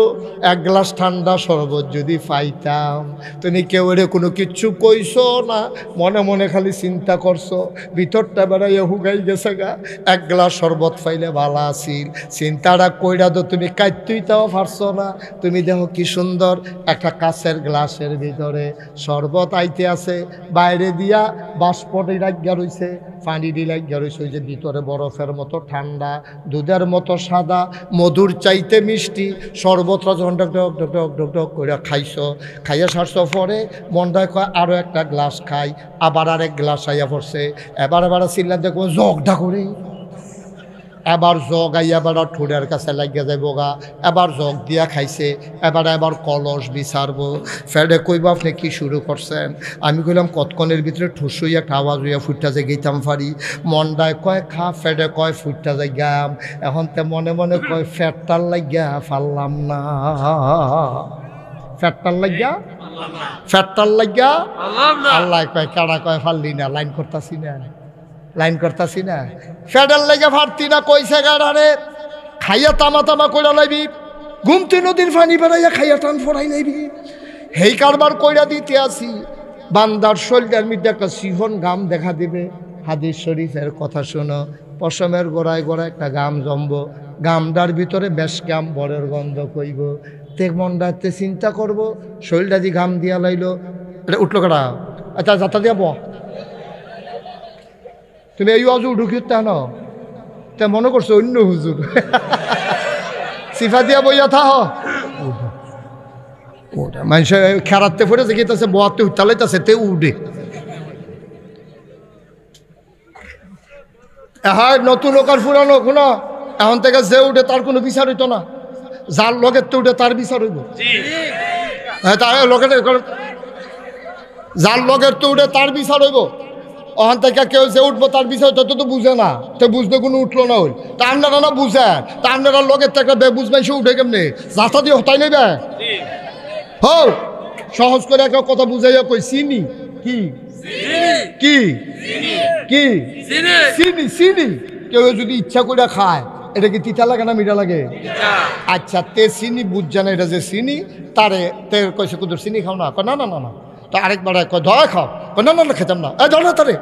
এক গ্লাস ঠান্ডা শরবত যদি পাইতাম। তুমি কেউ রে কোনো কিচ্ছু কইছো না, মনে মনে খালি চিন্তা করছো, ভিতরটা বেড়াইয়া হুগাই গেছে গা, এক গ্লাস শরবত পাইলে ভালো আছিল। চিন্তাটা কইরা তো তুমি কাটতেইটাও পারছো না। তুমি দেখো কি সুন্দর একটা কাঁচের গ্লাসের ভিতরে শরবত আইতে আছে, বাইরে দিয়া বাষ্পটি লাগিয়া রইছে, পানি দি লাগিয়া রইছে, ওই যে ভিতরে বরফের মতো ঠান্ডা, দুধের মতো সাদা, মধুর চাইতে মিষ্টি শরবতটা যখন ডক ডক ডক ডক ডক ডক করে খাইছো, খাইয়া সারছো, পরে মনটায় কয় আরও একটা গ্লাস খাই, আবার আরেক গ্লাস আইয়া পড়ছে, এবার চিল্লা দেখো জগটা করে, এবার জগ আইয়া এবার ঠোঁটের কাছে লাগিয়া যাইব গা, এবার জগ দিয়া খাইছে, এবার কলস বিচারবো। ফেডে কইবা আপনি কি শুরু করছেন? আমি কইলাম কতক্ষণের ভিতরে ঠুসই একটা আওয়াজ হইয়া ফুটটা যে গেতাম পারি। মনটায় কয় খা, ফেডে কয় ফুটটা যাই গাম, এখন তে মনে মনে কয় ফ্যাটটার লাগিয়া পারলাম না, ফ্যাটটার লাগিয়া, ফ্যাটটার লাগিয়া আল্লাহ কয় কারা কয় পারলি না, লাইন করতাছি না, লাইন করতাছি না, ফেডার লেগে ফারতি না, কইছে গাড়ারে খাইয়া তামা তামা কইরা লাইবি, ঘুমতি নদীর পানি বেড়াইয়া খাইয়া টান ফোড়াই লাইবি, হেই কারবার কইরা দিতে আসি। বান্দার শরীরের মধ্যে একটা সিহন গাম দেখা দিবে, হাদিস শরীফের কথা শোনো, পশমের গোড়ায় গোড়ায় একটা গাম জমব, গামটার ভিতরে বেশ গাম বরের গন্ধ কইব, তে মনটাতে চিন্তা করব, শরীরটা যে গাম দিয়া লাইলো, এটা উঠলো কাটা, আচ্ছা যাত্রা দিয়া বহ, তুমি এই অজু ঢুকি ন, তা মনে করছো অন্য হুজুর, সিফা দিয়া বইয়া থাহ, ওটা মানুষ খেরাতে ফেরেছে গেতেছে, বোয়াতে উঠালাইতেছে, তে উঠে। হ্যাঁ নতুন লোক আর পুরানো কোনো, এখন থেকে যে উঠে তার কোনো বিচার হইতো না, যার লোকের তো উঠে তার বিচার হইব, হ্যাঁ তার লোকের, যার লোকের তো উঠে তার বিচার হইব। ওখান থেকে কেউ যে উঠবো তার বিষয় তত তো বুঝে না, তো বুঝতে কোনো উঠলো না, হইল তা আপনারা না বুঝে, তা আপনারা লোকের থেকে বেবুঝ মাইসে উঠে কেমনি, রাস্তা দিয়ে হতাই নেবে। হো সহজ করে একটা কথা বুঝাইয়া কই, চিনি কি কি কি চিনি, চিনি কেউ যদি ইচ্ছা করে খায়, এটা কি তিতা লাগে না মিঠা লাগে? আচ্ছা তে চিনি বুঝছে না, এটা যে চিনি, তারে তে কইছে কুদুর চিনি খাও না, না না না না, তা আরেকবার কয় ধয় খাও, না না না খেতাম না, ধর না তারে।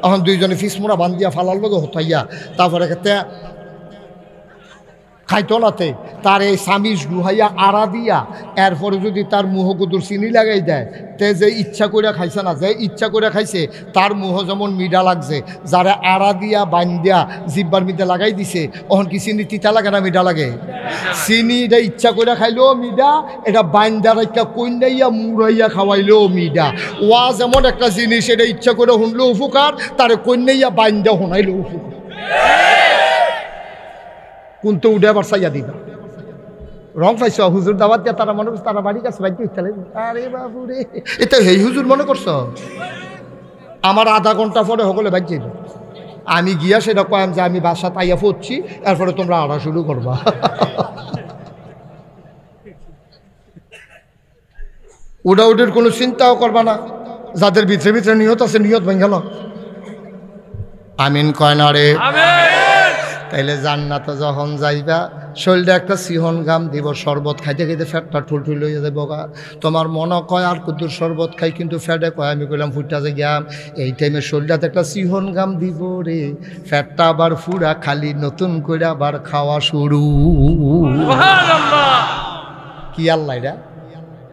এখন দুইজনে ফিসমোড়া বান্ধিয়া ফালার লোক হতাইয়া, তারপরে খাইতো নাতে তার এই সামিজ ডুহাইয়া আড়া দিয়া এরপরে যদি তার মুহকুদুর চিনি লাগাই দেয় তে যে ইচ্ছা করে খাইছে না, যে ইচ্ছা করে খাইছে তার মুহ যেমন মিডা লাগছে, যারা আড়া দিয়া বান্দিয়া জিব্বার মিডা লাগাই দিছে ওহন কি চিনি তিতা লাগে না মিডা লাগে? চিনি এটা ইচ্ছা করে খাইলেও মিডা, এটা বান্দা রাখা কইনাইয়া মুড়াইয়া খাওয়াইলেও মিডা। ওয়া যেমন একটা জিনিস, এটা ইচ্ছা করে শুনলেও উপকার, তারে কইনাইয়া বান্দা শোনাইলেও উপকার। কোনটা উঠে আবার চাইয়া দিবা রং পাইছ হুজুর দাওয়াত দিয়া তারা মনে করছে তারা বাড়ি কাছে বাইতে উঠতে লাগবে। আরে বাবু রে, এটা হেই হুজুর মনে করছ? আমার আধা ঘন্টা পরে সকলে বাইর যাইব, আমি গিয়া সেটা কয়াম যে আমি বাসা তাইয়া পড়ছি, এরপরে তোমরা আড়া শুরু করবা। উডাউডির কোনো চিন্তাও করবা না, যাদের ভিতরে ভিতরে নিয়ত আছে নিয়ত ভেঙে গেল। আমিন কয় না রে? তাইলে জান্নাতে যখন যাইবা শরীরে একটা সিহন গাম দিব, শরবত খাইতে খাইতে ফ্যাটটা ঠুলঠুল হয়ে যাবো গা। তোমার মনে কয় আর কুদ্দুর শরবত খাই, কিন্তু ফ্যাটে কয় আমি কইলাম ফুটটা যে গিয়াম। এই টাইমে শরীরটাতে একটা সিহন গাম দিব রে, ফ্যাটটা আবার ফুরা খালি নতুন করে আবার খাওয়া শুরু। কি আল্লাহ এটা,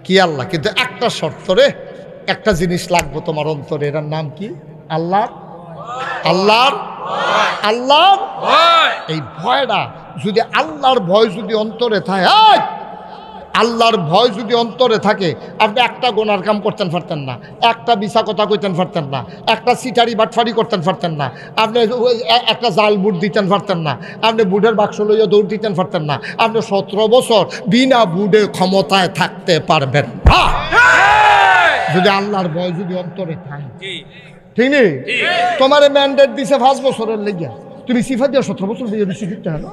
কি আল্লাহ! কিন্তু একটা শর্ত রে, একটা জিনিস লাগবো তোমার অন্তরে, এটার নাম কি? আল্লাহর আল্লাহর আল্লাহর এই ভয়টা যদি, আল্লাহর ভয় যদি অন্তরে থাকে, আল্লাহর ভয় যদি অন্তরে থাকে, আপনি একটা গোনার কাম করতেন পারতেন না, একটা মিছা কথা কইতেন পারতেন না, একটা সিটারি বাটফারি করতেন পারতেন না, আপনি একটা জাল বুট দিতেন পারতেন না, আপনি বুটের বাক্স লইয়া দৌড় দিতেন পারতেন না, আপনি 17 বছর বিনা বুটে ক্ষমতায় থাকতে পারবেন না যদি আল্লাহর ভয় যদি অন্তরে থাকে। ঠিক নেই? তোমার ম্যান্ডেট দিছে 5 বছরের লেগিয়া, তুমি সিফা দিয়ে 17 বছর দিয়ে বেশি দিতে হয় না?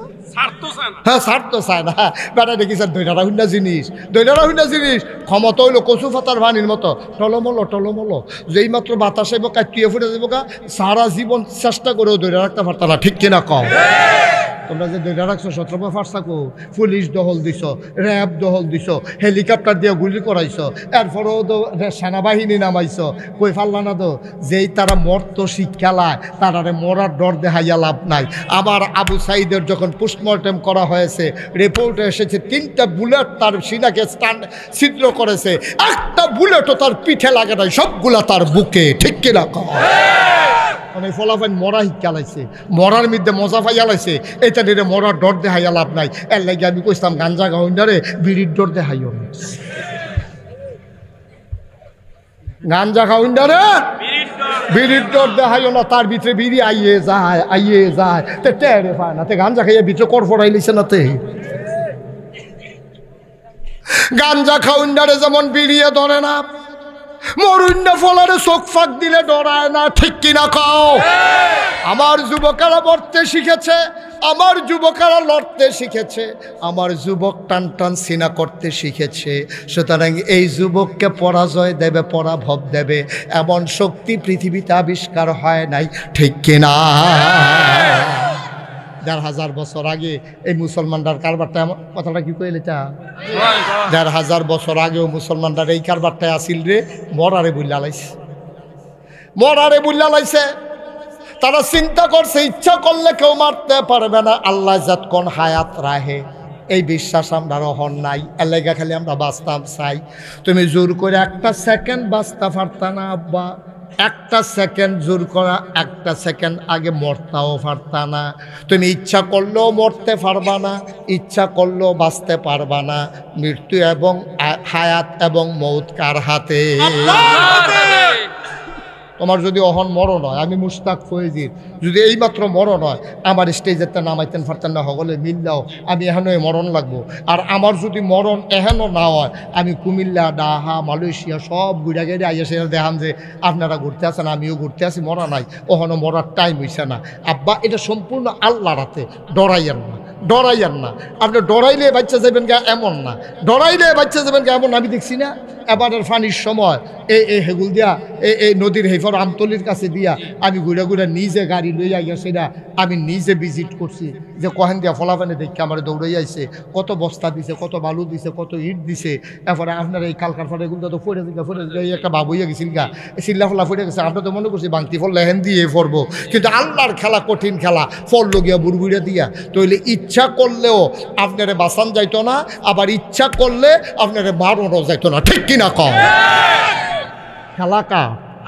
হ্যাঁ, ছাড় তো চায় না। বেটা দেখিস দৈরারা হুন্না জিনিস, দৈরারা হুন্না জিনিস। ক্ষমতা হইলো কচু ফাতার ভানির মতো, টলমলো টলমলো, যেই মাত্র বাতাস আইব কাটিয়ে ফুটে যাবো গা, সারা জীবন চেষ্টা করেও দৈরা রাখতে পারত না। ঠিক কিনা কম? তোমরা যে দৈরা রাখছো 17 ফার্সাকো, পুলিশ দহল দিছ, র্যাব দহল দিছ, হেলিকপ্টার দিয়ে গুলি করাইছ, এরপরেও তো সেনাবাহিনী নামাইছ, কই ফাল্লা না তো। যেই তারা মরতো শিক্ষালায়, তারারে মরার ডর দেখাইয়া লাভ নাই। আবার আবু সাইদের যখন পোস্টমর্টেম করা হয়েছে, রিপোর্টে এসেছে 3টা বুলেট তার সিনাকে ছিদ্র করেছে, একটা বুলেটও তার পিঠে লাগে নাই, সবগুলা তার বুকে। ঠিক কিনা কম? মানে ফলাফাইন মরা শিক্ষা লাইছে, মরার মধ্যে মজা পাইয়া লাইছে, এটা নিয়ে মরার ডর দেখাইয়া লাভ নাই। এর লাগে আমি কইতাম গাঞ্জা গাউন্ডারে বিড়ির ডর দেখাইও না, গাঞ্জা গাউন্ডারে বিড়ির ডর দেখাইও না। তার ভিতরে বিড়ি আইয়ে যায় তে টেরে পায় না, তে গাঞ্জা খাইয়া ভিতরে করফড়াই লিছে না। তে গাঞ্জা খাউন্ডারে যেমন বিড়িয়ে ধরে না, মরুন্না ফলারে চোখ ফাঁক দিলে ডরায় না। ঠিক কিনা কও? আমার যুবকেরা মরতে শিখেছে, আমার যুবকেরা লড়তে শিখেছে, আমার যুবক টান টান সিনা করতে শিখেছে। সুতরাং এই যুবককে পরাজয় দেবে, পরাভব দেবে এমন শক্তি পৃথিবীতে আবিষ্কার হয় নাই। ঠিক কিনা? 1000 বছর আগে এই মুসলমানরার কারবারটা, কথাটা কি কইলে তা? 1000 বছর আগেও মুসলমানরা এই কারবারটায় আসিল রে, মরারে বুল্লা লাইছে, মরারে বুল্লা লাইছে। তারা চিন্তা করছে ইচ্ছা করলে কেউ মারতে পারবে না, আল্লাহ জাত কোন হায়াত রাহে, এই বিশ্বাস আমরা রহন নাই। এলাকা খালি আমরা বাঁচতাম চাই। তুমি জোর করে একটা সেকেন্ড বাঁচতে পারতা না আব্বা, একটা সেকেন্ড জোর করা, একটা সেকেন্ড আগে মরতাও পারতা না। তুমি ইচ্ছা করলেও মরতে পারবা না, ইচ্ছা করলেও বাঁচতে পারবা না। মৃত্যু এবং হায়াত এবং মৌত কার হাতে? তোমার যদি অহন মরণ হয়, আমি মুশতাক ফয়েজির যদি এইমাত্র মরণ হয়, আমার স্টেজেতে নামাইতেন পারতেন না, সকলে মিললেও আমি এখানে মরণ লাগবো। আর আমার যদি মরণ এহেনও না হয়, আমি কুমিল্লা, ডাহা, মালয়েশিয়া সব ঘুরে গেড়ে আইয়া সে দেখাম যে আপনারা ঘুরতে আসেন, আমিও ঘুরতে আসি, মরা নাই, ওখানে মরার টাইম হইছে না। আব্বা, এটা সম্পূর্ণ আল্লাহর হাতে, ডরাইয়েন না, ডরাইয়েন না। আপনি ডরাইলে বাচ্চা যাবেন গা এমন না, ডরাইলে বাচ্চা যাবেন গা এমন আমি দেখছি না। এবারের ফানির সময় এই হেগুল দিয়া এই নদীর হেফর আমতলির কাছে দিয়া আমি ঘুরে ঘুরে নিজে গাড়ি লইয়া গেছি না, আমি নিজে ভিজিট করছি যে কহেন দিয়া ফলাফানে দেখে আমার দৌড়াই আইছে, কত বস্তা দিছে, কত বালু দিছে, কত ইট দিছে। এরপরে আপনার এই কালকার ফলে এগুলো তো ফরে একটা বাবু হইয়া গেছিল গা, চিল্লা ফলা ফরে গেছে। আমরা তো মনে করছি বাংতি ফল লেহেন দিয়ে পড়বো, কিন্তু আল্লাহর খেলা কঠিন খেলা, ফল গিয়া বুড়বুড়িয়া দিয়া। তইলে ইচ্ছা করলেও আপনারে বাঁচান যাইতো না, আবার ইচ্ছা করলে আপনারে মারণও যাইতো না, ঠিক কিনা কম? খেলা কা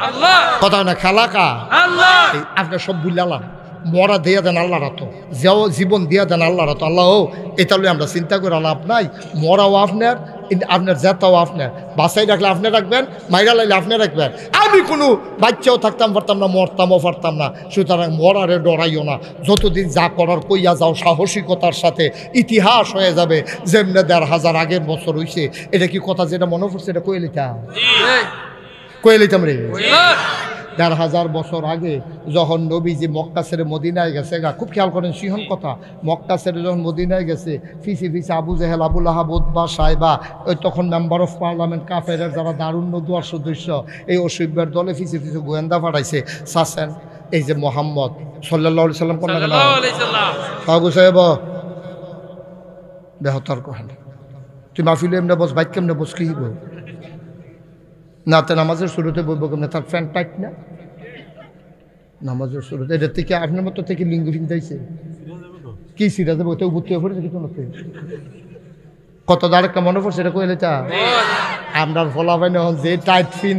আল্লাহ, কথা না, খেলা কা আল্লাহ। আপনার সব বুঝলাম, মরা দিয়া দেন আল্লাহর হাতে, জীবন দিয়া দেন আল্লাহর হাতে। আল্লাহ এটা আমরা চিন্তা করে লাভ নাই, মরাও আপনার, আপনার জেতাও আপনার, বাসাই রাখলে আপনি রাখবেন, মাইরা লাইলে আপনি রাখবেন। আমি কোনো বাচ্চাও থাকতাম পারতাম না, মরতামও পারতাম না। সুতরাং মরারে ডরাইও না, যতদিন যা করার কইয়া যাও সাহসিকতার সাথে, ইতিহাস হয়ে যাবে। যেমনে ১,৫০০ আগের বছর হইছে, এটা কি কথা যেটা মনে পড়ছে এটা কয়ে লিতাম, কয়ে লিতাম রে। ১,৫০০ বছর আগে যখন নবীজি মক্কা ছেড়ে মদিনায় গেছে গা, খুব খেয়াল করেন সিংহন কথা, মক্কা ছেড়ে যখন মদিনায় গেছে, ফিসি আবু জেহেল, আবুল আহাব, উতবা, সাইবা, ওই তখন মেম্বার অফ পার্লামেন্ট কাফেরের যারা দারুণ দুয়ার সদস্য, এই অসভ্যের দলে ফিসি গোয়েন্দা পাঠাইছে। চাচ্ছেন এই যে মোহাম্মদ সাল্লাল্লাহু আলাইহি সাল্লাম কোন সাহু সাহেব বেহতর কহেন, তুই মাহফিলে এমনি বস, বাইক কেমনে বস, কি বল না, তো নামাজের শুরুতে বলবো কেমন, তার ফ্যান টাইট না নামাজের শুরুতে। এটা থেকে আপনার মতো থেকে লিঙ্গ ফিনতেছে কি সিরা যাবে, ওতে উপর থেকে পড়েছে কিছু নতে কত দাঁড় একটা মনে পড়ছে, এটা কইলে তা আমরা ফলা পাই না যে টাইট ফিন